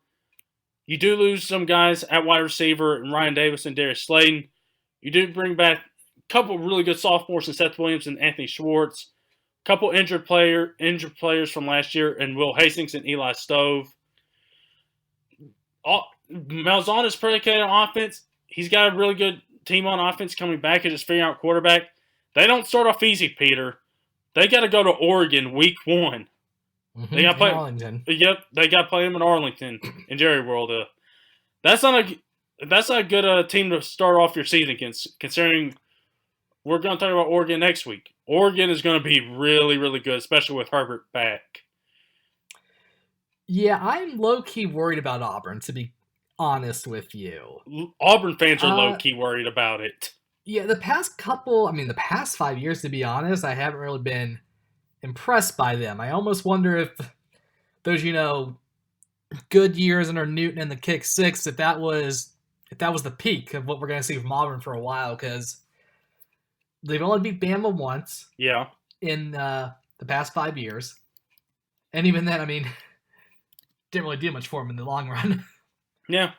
You do lose some guys at wide receiver, Ryan Davis and Darius Slayton. You do bring back a couple really good sophomores in Seth Williams and Anthony Schwartz. A couple injured players from last year, and Will Hastings and Eli Stove. Malzahn is predicated on offense. He's got a really good team on offense coming back and just figuring out quarterback. They don't start off easy, Peter. They got to go to Oregon week 1. Mm-hmm. They got to play Arlington. Yep, they got to play them in Arlington in Jerry World. That's not a good team to start off your season against. Considering we're going to talk about Oregon next week. Oregon is going to be really, really good, especially with Herbert back. Yeah, I'm low-key worried about Auburn, to be honest with you. Auburn fans are low-key worried about it. Yeah, the past 5 years, to be honest, I haven't really been impressed by them. I almost wonder if those, good years under Newton and the kick six, if that was the peak of what we're going to see from Auburn for a while, because they've only beat Bama once. Yeah. In the past 5 years. And even then, didn't really do much for them in the long run. Yeah.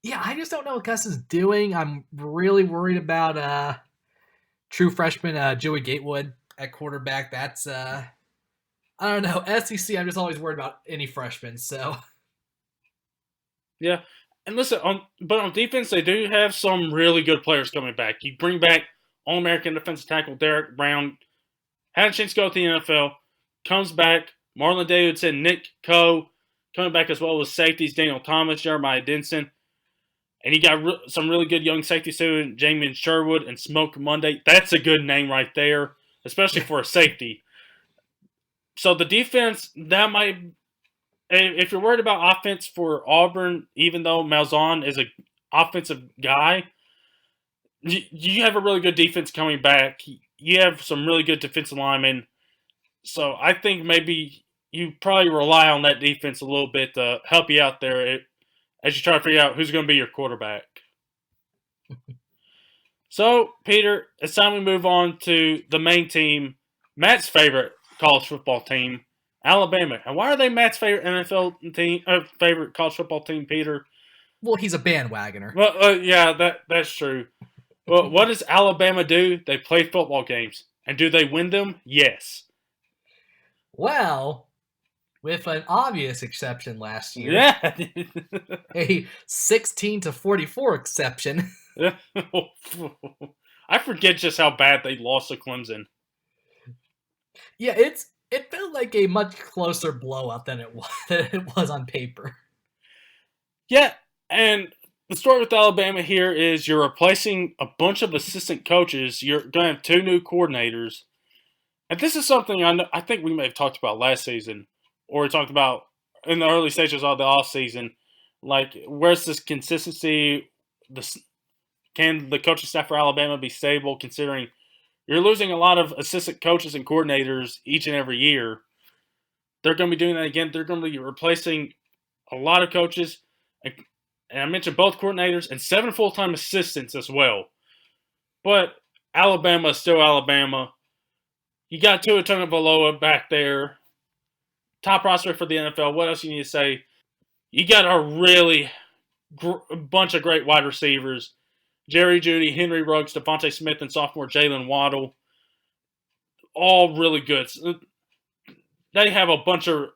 Yeah, I just don't know what Gus is doing. I'm really worried about true freshman Joey Gatewood at quarterback. That's I don't know. SEC, I'm just always worried about any freshmen. So yeah, and listen, on defense, they do have some really good players coming back. You bring back All-American defensive tackle Derek Brown, had a chance to go to the NFL, comes back. Marlon Davidson, Nick Coe coming back as well as safeties Daniel Thomas, Jeremiah Denson. And you got some really good young safeties too, Jamin Sherwood and Smoke Monday. That's a good name right there, especially for a safety. So the defense, that might, if you're worried about offense for Auburn, even though Malzahn is an offensive guy, you have a really good defense coming back. You have some really good defensive linemen. So I think maybe you probably rely on that defense a little bit to help you out there as you try to figure out who's going to be your quarterback. So, Peter, it's time we move on to the main team, Matt's favorite college football team, Alabama. And why are they Matt's favorite NFL team, favorite college football team, Peter? Well, he's a bandwagoner. Well, yeah, that's true. Well, what does Alabama do? They play football games. And do they win them? Yes. Well, with an obvious exception last year. Yeah. A 16-44 exception. I forget just how bad they lost to Clemson. Yeah, it felt like a much closer blowout than it was on paper. Yeah, and the story with Alabama here is you're replacing a bunch of assistant coaches. You're going to have 2 new coordinators. And this is something I think we may have talked about last season, or we talked about in the early stages of the offseason. Like, where's this consistency? Can the coaching staff for Alabama be stable, considering you're losing a lot of assistant coaches and coordinators each and every year? They're going to be doing that again. They're going to be replacing a lot of coaches. And I mentioned both coordinators and 7 full-time assistants as well. But Alabama is still Alabama. You got Tua Tagovailoa back there. Top prospect for the NFL. What else you need to say? You got a really bunch of great wide receivers. Jerry Jeudy, Henry Ruggs, Devontae Smith, and sophomore Jalen Waddle. All really good. They have a bunch of...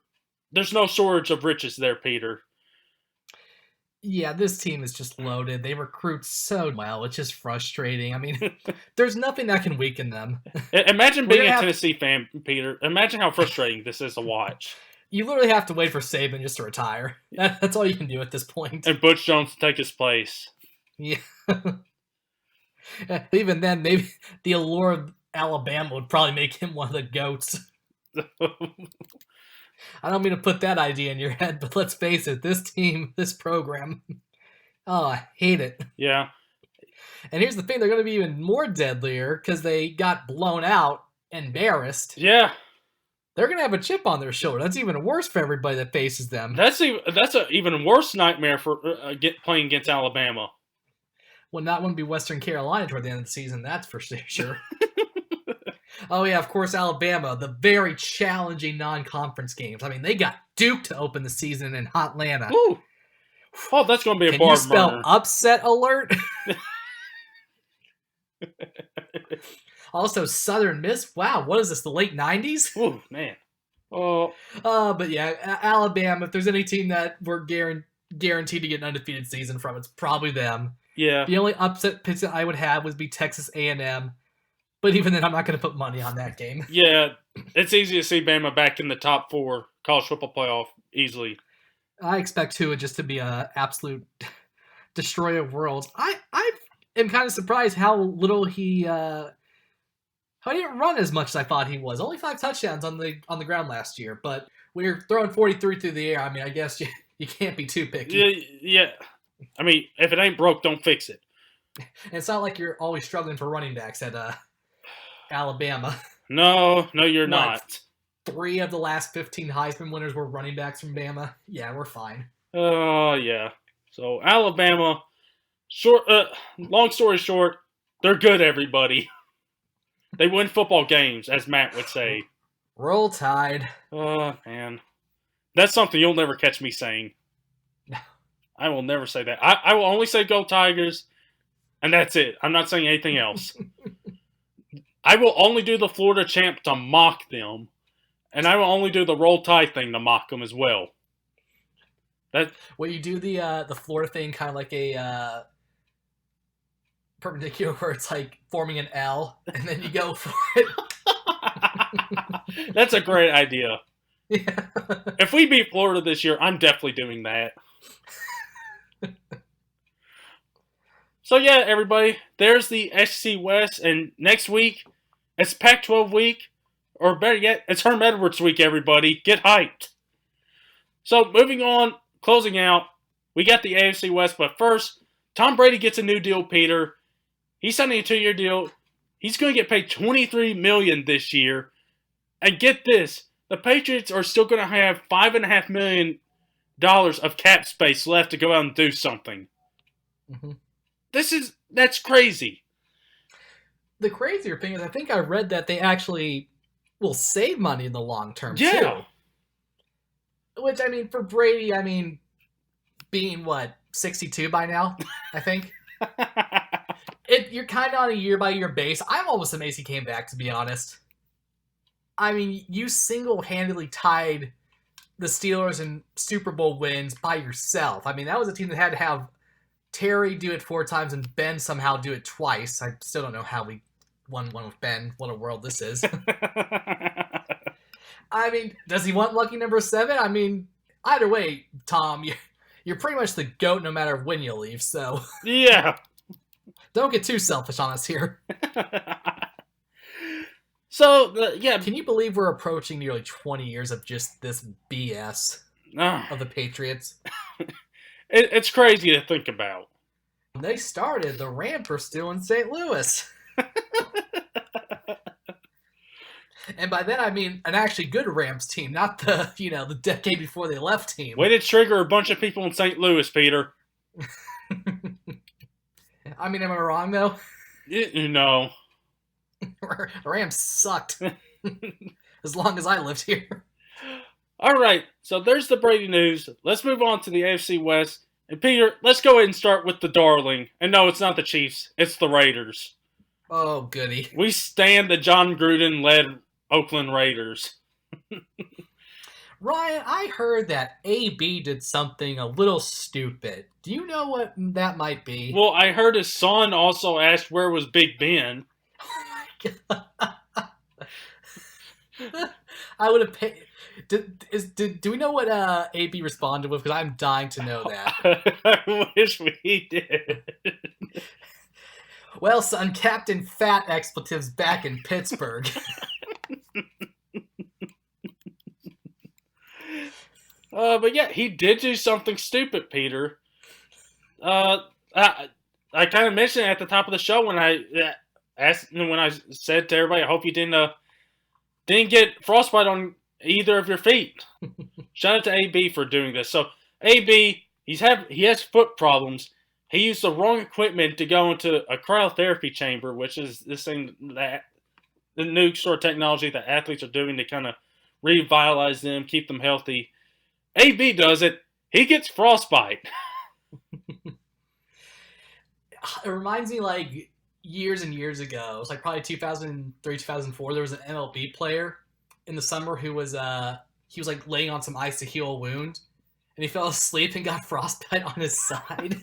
There's no shortage of riches there, Peter. Yeah, this team is just loaded. They recruit so well. It's just frustrating. There's nothing that can weaken them. Imagine being a Tennessee fan, Peter. Imagine how frustrating this is to watch. You literally have to wait for Saban just to retire. That's all you can do at this point. And Butch Jones to take his place. Yeah. Even then, maybe the allure of Alabama would probably make him one of the GOATs. I don't mean to put that idea in your head, but let's face it, this team, this program, I hate it. Yeah. And here's the thing, they're going to be even more deadlier because they got blown out, embarrassed. Yeah. They're going to have a chip on their shoulder. That's even worse for everybody that faces them. That's an even worse nightmare for playing against Alabama. Well, not when it be Western Carolina toward the end of the season, that's for sure. Oh, yeah, of course, Alabama, the very challenging non-conference games. They got Duke to open the season in Hotlanta. Ooh. Oh, that's going to be a bar burner. Can you spell upset alert? Also, Southern Miss. Wow, what is this, the late 90s? Oh, man. Oh, But yeah, Alabama. If there's any team that we're guaranteed to get an undefeated season from, it's probably them. yeah. The only upset pick that I would have would be Texas A&M. But even then, I'm not going to put money on that game. Yeah, it's easy to see Bama back in the top 4 college football playoff easily. I expect Tua just to be an absolute destroyer of worlds. I am kind of surprised how little he didn't run as much as I thought he was. Only 5 touchdowns on the ground last year, but when you're throwing 43 through the air, I mean, I guess you can't be too picky. Yeah. I mean, if it ain't broke, don't fix it. And it's not like you're always struggling for running backs at Alabama. No, you're not. 3 of the last 15 Heisman winners were running backs from Bama. Yeah, we're fine. Oh, yeah. So, Alabama, long story short, they're good, everybody. They win football games, as Matt would say. Roll Tide. Oh, man. That's something you'll never catch me saying. No. I will never say that. I will only say go Tigers, and that's it. I'm not saying anything else. I will only do the Florida champ to mock them, and I will only do the Roll Tide thing to mock them as well. Well, you do the Florida thing kind of like a perpendicular where it's like forming an L, and then you go for it. That's a great idea. Yeah. If we beat Florida this year, I'm definitely doing that. So yeah, everybody, there's the SEC West, and next week, it's Pac-12 week, or better yet, it's Herm Edwards week, everybody. Get hyped. So moving on, closing out, we got the AFC West, but first, Tom Brady gets a new deal, Peter. He's signing a 2-year deal. He's going to get paid $23 million this year. And get this, the Patriots are still going to have $5.5 million of cap space left to go out and do something. Mm-hmm. That's crazy. The crazier thing is, I think I read that they actually will save money in the long term, too. Which, I mean, for Brady, I mean, being, 62 by now, I think? You're kind of on a year-by-year base. I'm almost amazed he came back, to be honest. I mean, you single-handedly tied the Steelers in Super Bowl wins by yourself. I mean, that was a team that had to have Terry do it 4 times and Ben somehow do it twice. I still don't know how we won one with Ben. What a world this is. I mean, does he want lucky number 7? I mean, either way, Tom, you're pretty much the GOAT no matter when you leave, so... Yeah. Don't get too selfish on us here. So, yeah. Can you believe we're approaching nearly 20 years of just this BS of the Patriots? It's crazy to think about. When they started, the Rams were still in St. Louis. And by then, I mean an actually good Rams team, not the decade before they left team. Way to trigger a bunch of people in St. Louis, Peter. I mean, am I wrong, though? No. The Rams sucked. As long as I lived here. All right, so there's the Brady news. Let's move on to the AFC West. And Peter, let's go ahead and start with the darling. And no, it's not the Chiefs. It's the Raiders. Oh, goody. We stand the John Gruden-led Oakland Raiders. Ryan, I heard that AB did something a little stupid. Do you know what that might be? Well, I heard his son also asked where was Big Ben. I would have paid... Do we know what AB responded with? Because I'm dying to know that. I wish we did. Well, son, Captain Fat Expletives back in Pittsburgh. But yeah, he did do something stupid, Peter. I kind of mentioned it at the top of the show when I said to everybody, I hope you didn't get frostbite on either of your feet. Shout out to AB for doing this. So AB, he has foot problems. He used the wrong equipment to go into a cryotherapy chamber, which is this thing that the new sort of technology that athletes are doing to kind of revitalize them, keep them healthy. AB does it. He gets frostbite. It reminds me years and years ago. It was probably 2003, 2004. There was an MLB player in the summer who was he was like laying on some ice to heal a wound, and he fell asleep and got frostbite on his side.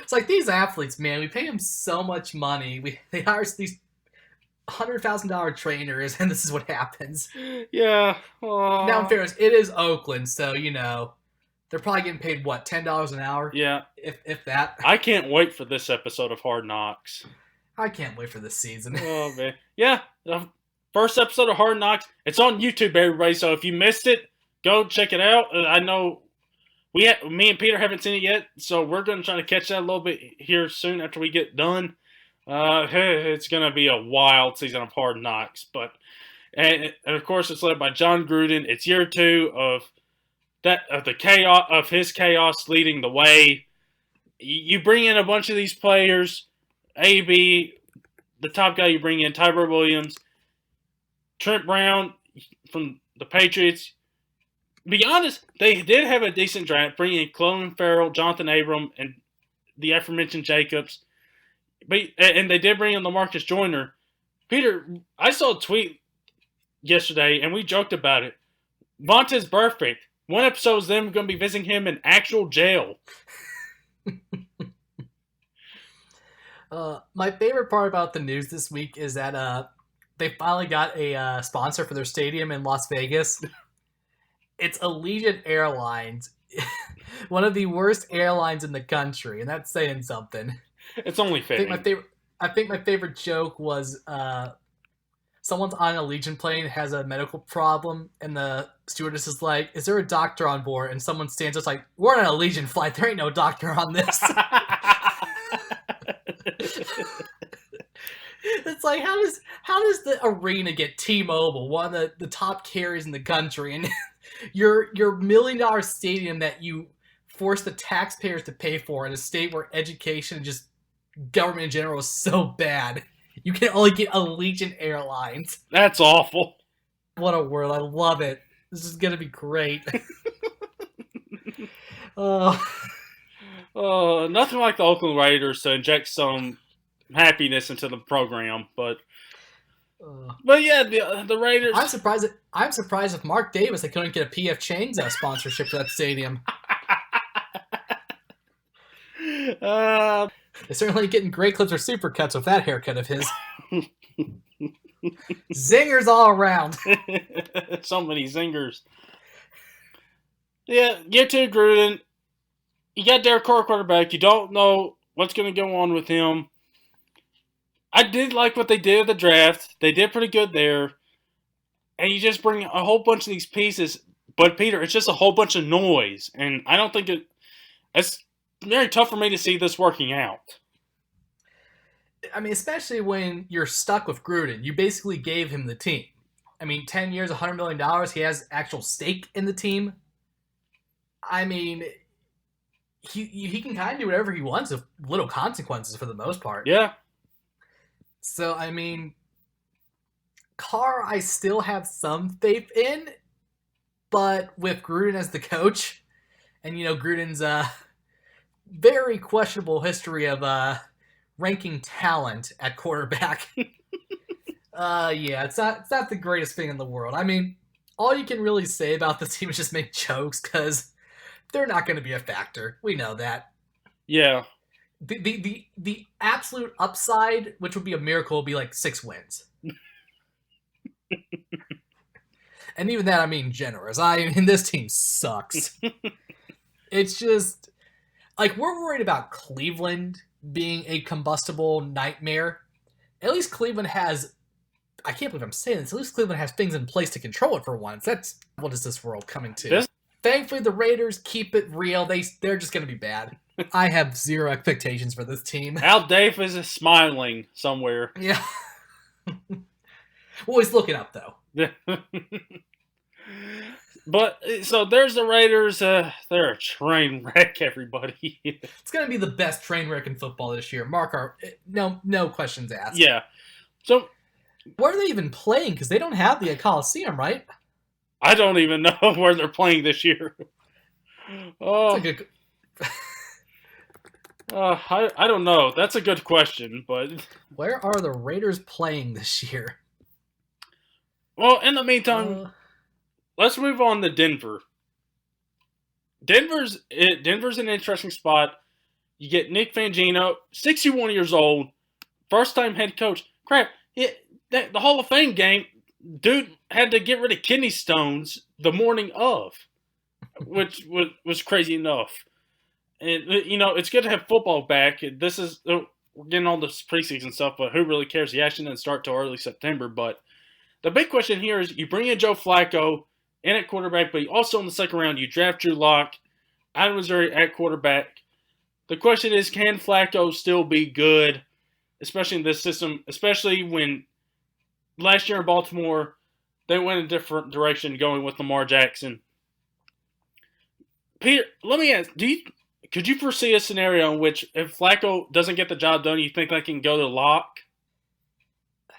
It's like these athletes, man. We pay them so much money. They hire these $100,000 trainers, and this is what happens. Yeah. Now, in fairness, it is Oakland, so they're probably getting paid what, $10 an hour? Yeah, if that. I can't wait for this episode of Hard Knocks. I can't wait for this season. Oh man, yeah. The first episode of Hard Knocks. It's on YouTube, everybody. So if you missed it, go check it out. I know me and Peter haven't seen it yet, so we're going to try to catch that a little bit here soon after we get done. It's going to be a wild season of Hard Knocks, and of course it's led by John Gruden. It's year 2 of the chaos of his chaos leading the way. You bring in a bunch of these players, AB, the top guy you bring in, Tyler Williams, Trent Brown from the Patriots. Be honest, they did have a decent draft, bringing in Clelin Ferrell, Jonathan Abram, and the aforementioned Jacobs. And they did bring in LaMarcus Joyner. Peter, I saw a tweet yesterday, and we joked about it. Vontaze Burfict. One episode is them going to be visiting him in actual jail. My favorite part about the news this week is that they finally got a sponsor for their stadium in Las Vegas. It's Allegiant Airlines, one of the worst airlines in the country, and that's saying something. It's only fitting. I think my favorite joke was someone's on an Allegiant plane, has a medical problem, and the stewardess is like, "Is there a doctor on board?" And someone stands up like, "We're on an Allegiant flight. There ain't no doctor on this." It's like, how does the arena get T-Mobile, one of the top carriers in the country, and your $1 million stadium that you force the taxpayers to pay for in a state where education and just government in general is so bad, you can only get Allegiant Airlines. That's awful. What a world. I love it. This is going to be great. Nothing like the Oakland Raiders to inject some happiness into the program, but yeah, the Raiders. I'm surprised if Mark Davis they couldn't get a PF Chang's sponsorship for that stadium. They're certainly getting great clips or supercuts with that haircut of his. Zingers all around. So many zingers. Yeah, get to Gruden. You got Derek Carr quarterback. You don't know what's going to go on with him. I did like what they did at the draft. They did pretty good there. And you just bring a whole bunch of these pieces. But, Peter, it's just a whole bunch of noise. And I don't think it's very tough for me to see this working out. I mean, especially when you're stuck with Gruden. You basically gave him the team. I mean, 10 years, $100 million. He has actual stake in the team. I mean, he can kind of do whatever he wants with little consequences for the most part. Yeah. So, I mean, Carr, I still have some faith in, but with Gruden as the coach, and, Gruden's very questionable history of ranking talent at quarterback, yeah, it's not the greatest thing in the world. I mean, all you can really say about this team is just make jokes, because they're not going to be a factor. We know that. Yeah. The absolute upside, which would be a miracle, would be like 6 wins. And even that, I mean generous. This team sucks. It's just, like, we're worried about Cleveland being a combustible nightmare. At least Cleveland has, I can't believe I'm saying this, at least Cleveland has things in place to control it for once. That's, what is this world coming to? Thankfully, the Raiders keep it real. They're just going to be bad. I have zero expectations for this team. Al Davis is smiling somewhere. Yeah. Well, he's looking up, though. But, so there's the Raiders. They're a train wreck, everybody. It's going to be the best train wreck in football this year. No questions asked. Yeah. So, where are they even playing? Because they don't have the Coliseum, right? I don't even know where they're playing this year. Oh, I don't know. That's a good question, but where are the Raiders playing this year? Well, in the meantime, Uh, let's move on to Denver. Denver's an interesting spot. You get Nick Fangino, 61 years old, first time head coach. Crap, the Hall of Fame game, dude had to get rid of kidney stones the morning of, which was crazy enough. And it's good to have football back. This is we're getting all this preseason stuff, but who really cares? He actually didn't start till early September. But the big question here is you bring in Joe Flacco in at quarterback, but also in the second round you draft Drew Lock out of Missouri at quarterback. The question is, can Flacco still be good, especially in this system, especially when last year in Baltimore they went a different direction going with Lamar Jackson. Peter, let me ask, could you foresee a scenario in which if Flacco doesn't get the job done, you think they can go to Lock?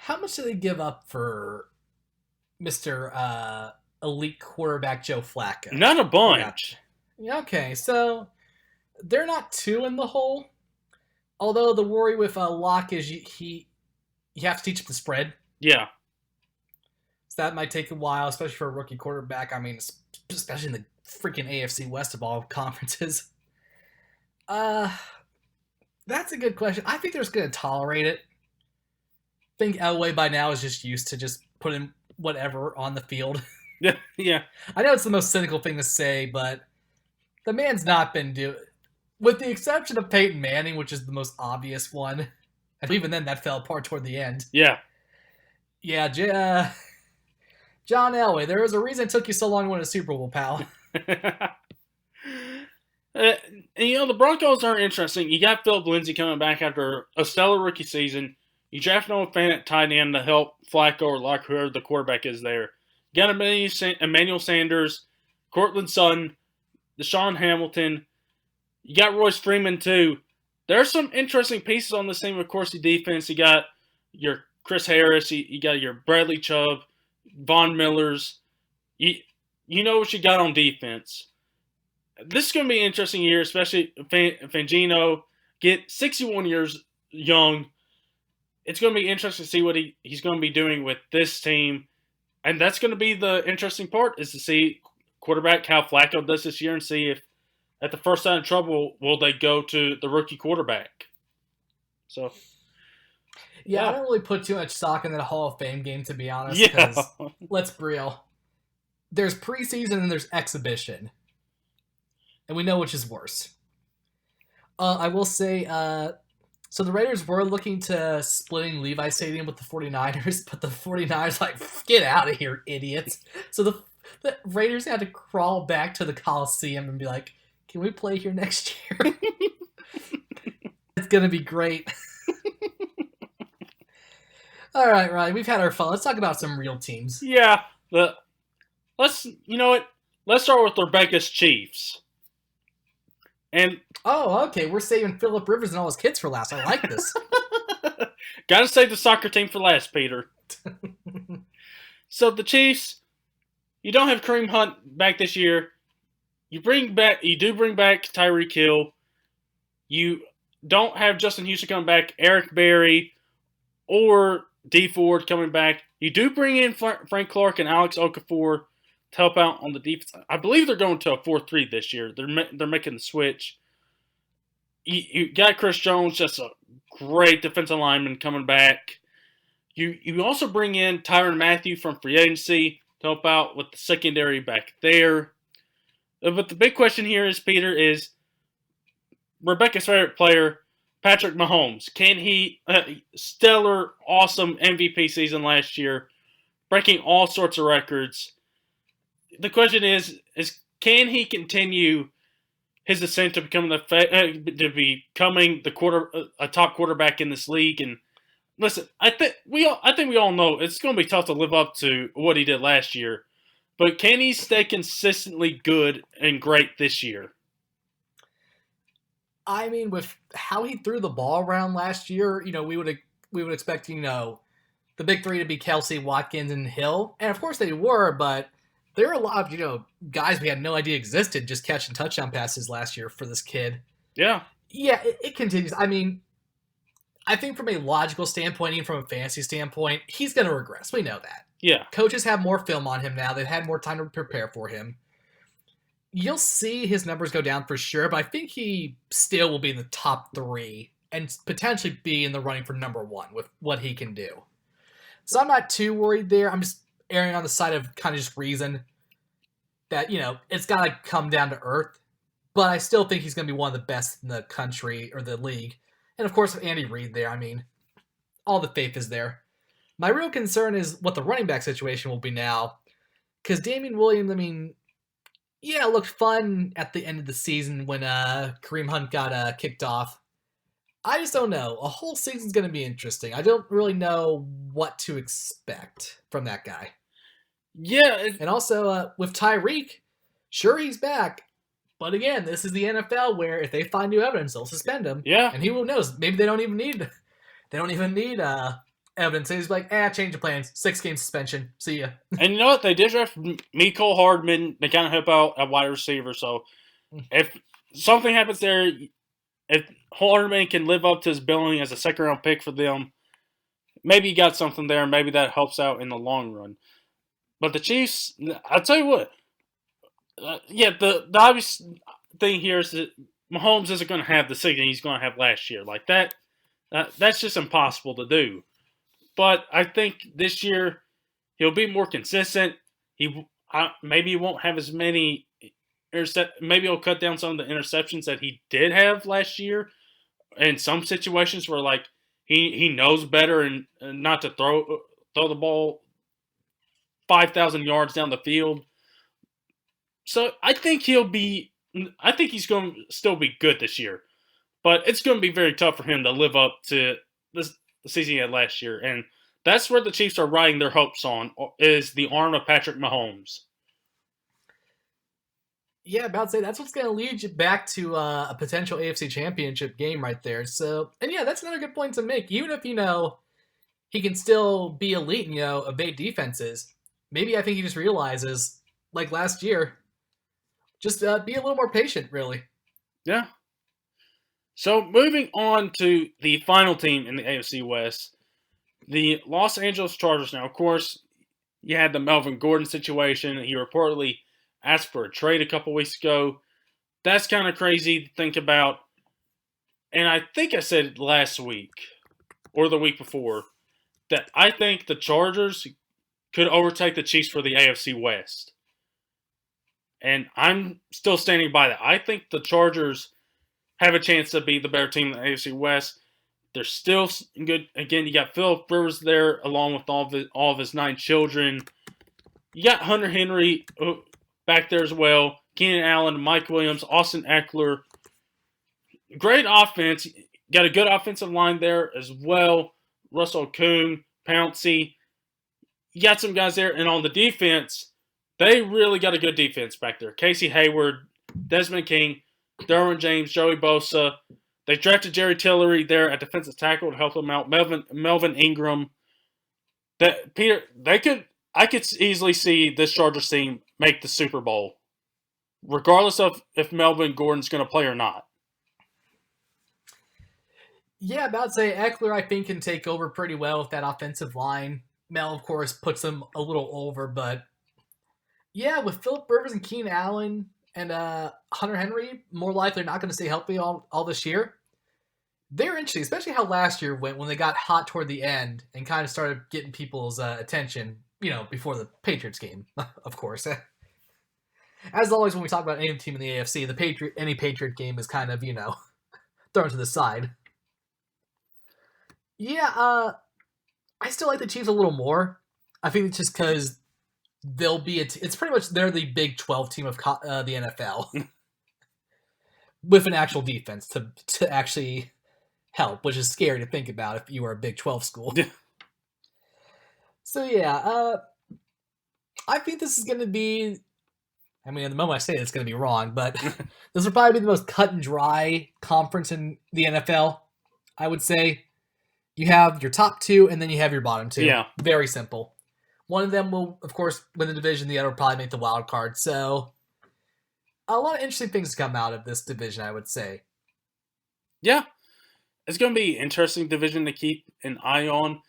how much do they give up for Mister Elite Quarterback Joe Flacco? Not a bunch. Yeah, okay, so they're not too in the hole. Although the worry with Locke is you have to teach him the spread. Yeah. So that might take a while, especially for a rookie quarterback. I mean, especially in the freaking AFC West of all conferences. That's a good question. I think they're just going to tolerate it. I think Elway by now is just used to just putting whatever on the field. Yeah. I know it's the most cynical thing to say, but the man's not been doing... With the exception of Peyton Manning, which is the most obvious one, and even then that fell apart toward the end. Yeah. Yeah, John Elway, there was a reason it took you so long to win a Super Bowl, pal. And, the Broncos are interesting. You got Philip Lindsay coming back after a stellar rookie season. You draft Noah Fant at tight end to help Flacco or Locke, whoever the quarterback is there. You got Emmanuel Sanders, Cortland Sutton, Deshaun Hamilton. You got Royce Freeman, too. There are some interesting pieces on this team, of course, the defense. You got your Chris Harris. You got your Bradley Chubb, Von Millers. You know what you got on defense. This is going to be an interesting year, especially Fangino. Get 61 years young. It's going to be interesting to see what he's going to be doing with this team. And that's going to be the interesting part, is to see quarterback how Flacco does this year and see if at the first sign of trouble, will they go to the rookie quarterback? So, yeah, I don't really put too much stock in that Hall of Fame game, to be honest. Yeah. Because, let's be real, there's preseason and there's exhibition. And we know which is worse. I will say, so the Raiders were looking to splitting Levi Stadium with the 49ers, but the 49ers like, get out of here, idiots. So the Raiders had to crawl back to the Coliseum and be like, can we play here next year? It's going to be great. All right, Ryan, we've had our fun. Let's talk about some real teams. Yeah. Let's start with Rebecca's Chiefs. And okay, we're saving Phillip Rivers and all his kids for last. I like this. Gotta save the soccer team for last, Peter. So the Chiefs, you don't have Kareem Hunt back this year. You do bring back Tyreek Hill. You don't have Justin Houston coming back, Eric Berry, or Dee Ford coming back. You do bring in Frank Clark and Alex Okafor to help out on the defense. I believe they're going to a 4-3 this year. They're making the switch. You got Chris Jones, just a great defensive lineman coming back. You also bring in Tyrann Mathieu from free agency to help out with the secondary back there. But the big question here is, Peter, is Rebecca's favorite player, Patrick Mahomes. Can he, stellar, awesome MVP season last year, breaking all sorts of records. The question is can he continue his ascent to becoming a top quarterback in this league? And listen, I think we all know it's going to be tough to live up to what he did last year. But can he stay consistently good and great this year? I mean, with how he threw the ball around last year, we would expect, the big three to be Kelsey, Watkins, and Hill. And of course they were, but there are a lot of, guys we had no idea existed just catching touchdown passes last year for this kid. Yeah. Yeah, it continues. I mean, I think from a logical standpoint, even from a fantasy standpoint, he's going to regress. We know that. Yeah. Coaches have more film on him now. They've had more time to prepare for him. You'll see his numbers go down for sure, but I think he still will be in the top 3 and potentially be in the running for number 1 with what he can do. So I'm not too worried there. I'm just erring on the side of kind of just reason that, it's got to come down to earth. But I still think he's going to be one of the best in the country or the league. And of course, with Andy Reid there, all the faith is there. My real concern is what the running back situation will be now. Because Damian Williams, it looked fun at the end of the season when Kareem Hunt got kicked off. I just don't know. A whole season's going to be interesting. I don't really know what to expect from that guy. Yeah. And also, with Tyreek, sure, he's back. But again, this is the NFL where if they find new evidence, they'll suspend him. Yeah. And who knows? Maybe they don't even need evidence. They just like, change of plans. 6-game suspension. See ya. And you know what? They did draft Mecole Hardman to kind of help out at wide receiver. So if something happens there, if Hardman can live up to his billing as a second-round pick for them, maybe you got something there. Maybe that helps out in the long run. But the Chiefs, I'll tell you what. The obvious thing here is that Mahomes isn't going to have the season he's going to have last year. Like that, that's just impossible to do. But I think this year he'll be more consistent. Maybe he won't have as many maybe he'll cut down some of the interceptions that he did have last year. In some situations where like he knows better and not to throw the ball 5,000 yards down the field. So I think he's going to still be good this year. But it's going to be very tough for him to live up to the season he had last year. And that's where the Chiefs are riding their hopes on, is the arm of Patrick Mahomes. Yeah, about to say, that's what's going to lead you back to a potential AFC Championship game right there. So, and yeah, that's another good point to make. Even if, he can still be elite and, evade defenses, maybe I think he just realizes, like last year, just be a little more patient, really. Yeah. So moving on to the final team in the AFC West, the Los Angeles Chargers. Now, of course, you had the Melvin Gordon situation. He reportedly asked for a trade a couple weeks ago. That's kind of crazy to think about. And I think I said last week or the week before that I think the Chargers could overtake the Chiefs for the AFC West. And I'm still standing by that. I think the Chargers have a chance to be the better team in the AFC West. They're still good. Again, you got Philip Rivers there along with all of his 9 children. You got Hunter Henry back there as well. Keenan Allen, Mike Williams, Austin Eckler. Great offense. Got a good offensive line there as well. Russell Kuhn, Pouncey. You got some guys there. And on the defense, they really got a good defense back there. Casey Hayward, Desmond King, Derwin James, Joey Bosa. They drafted Jerry Tillery there at defensive tackle to help them out. Melvin Ingram. I could easily see this Chargers team make the Super Bowl, regardless of if Melvin Gordon's going to play or not. Yeah, about to say Eckler, I think, can take over pretty well with that offensive line. Mel, of course, puts them a little over, but yeah, with Philip Rivers and Keenan Allen and Hunter Henry, more likely not going to stay healthy all this year. They're interesting, especially how last year went when they got hot toward the end and kind of started getting people's attention, before the Patriots game, of course. As always, when we talk about any team in the AFC, any Patriot game is kind of, thrown to the side. Yeah, I still like the Chiefs a little more. I think it's just because they'll be it's pretty much they're the Big 12 team of the NFL with an actual defense to actually help, which is scary to think about if you were a Big 12 school. So yeah, I think this is going to be. I mean, at the moment I say it's going to be wrong, but this will probably be the most cut and dry conference in the NFL. I would say you have your top 2, and then you have your bottom 2. Yeah, very simple. One of them will, of course, win the division. The other will probably make the wild card. So, a lot of interesting things to come out of this division, I would say. Yeah. it's going to be an interesting division to keep an eye on.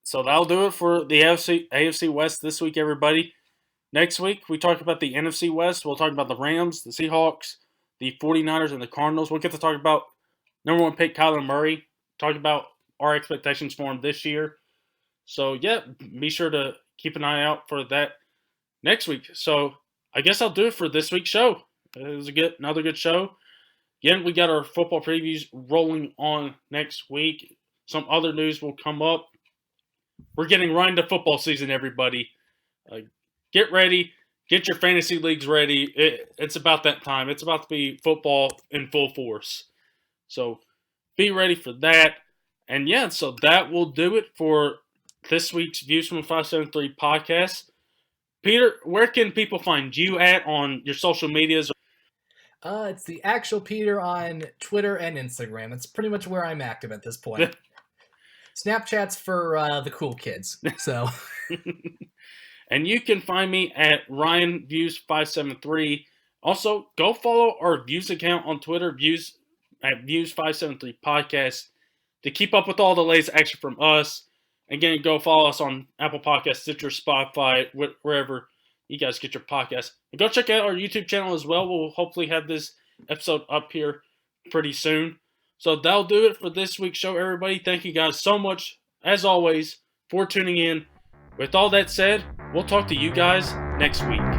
So that'll do it for the AFC West this week, everybody. Next week, we talk about the NFC West. We'll talk about the Rams, the Seahawks, the 49ers, and the Cardinals. We'll get to talk about number 1 pick Kyler Murray, talk about our expectations for him this year. So, yeah, be sure to keep an eye out for that next week. So, I guess I'll do it for this week's show. It was another good show. Again, we got our football previews rolling on next week. Some other news will come up. We're getting right into football season, everybody. Get ready. Get your fantasy leagues ready. It's about that time. It's about to be football in full force. So be ready for that. And yeah, so that will do it for this week's Views from 573 podcast. Peter, where can people find you at on your social medias? It's the actual Peter on Twitter and Instagram. That's pretty much where I'm active at this point. Snapchat's for the cool kids. So, and you can find me at RyanViews573. Also, go follow our Views account on Twitter, Views at Views573 Podcast, to keep up with all the latest action from us. Again, go follow us on Apple Podcasts, Stitcher, Spotify, wherever you guys get your podcasts. And go check out our YouTube channel as well. We'll hopefully have this episode up here pretty soon. So that'll do it for this week's show, everybody. Thank you guys so much, as always, for tuning in. With all that said, we'll talk to you guys next week.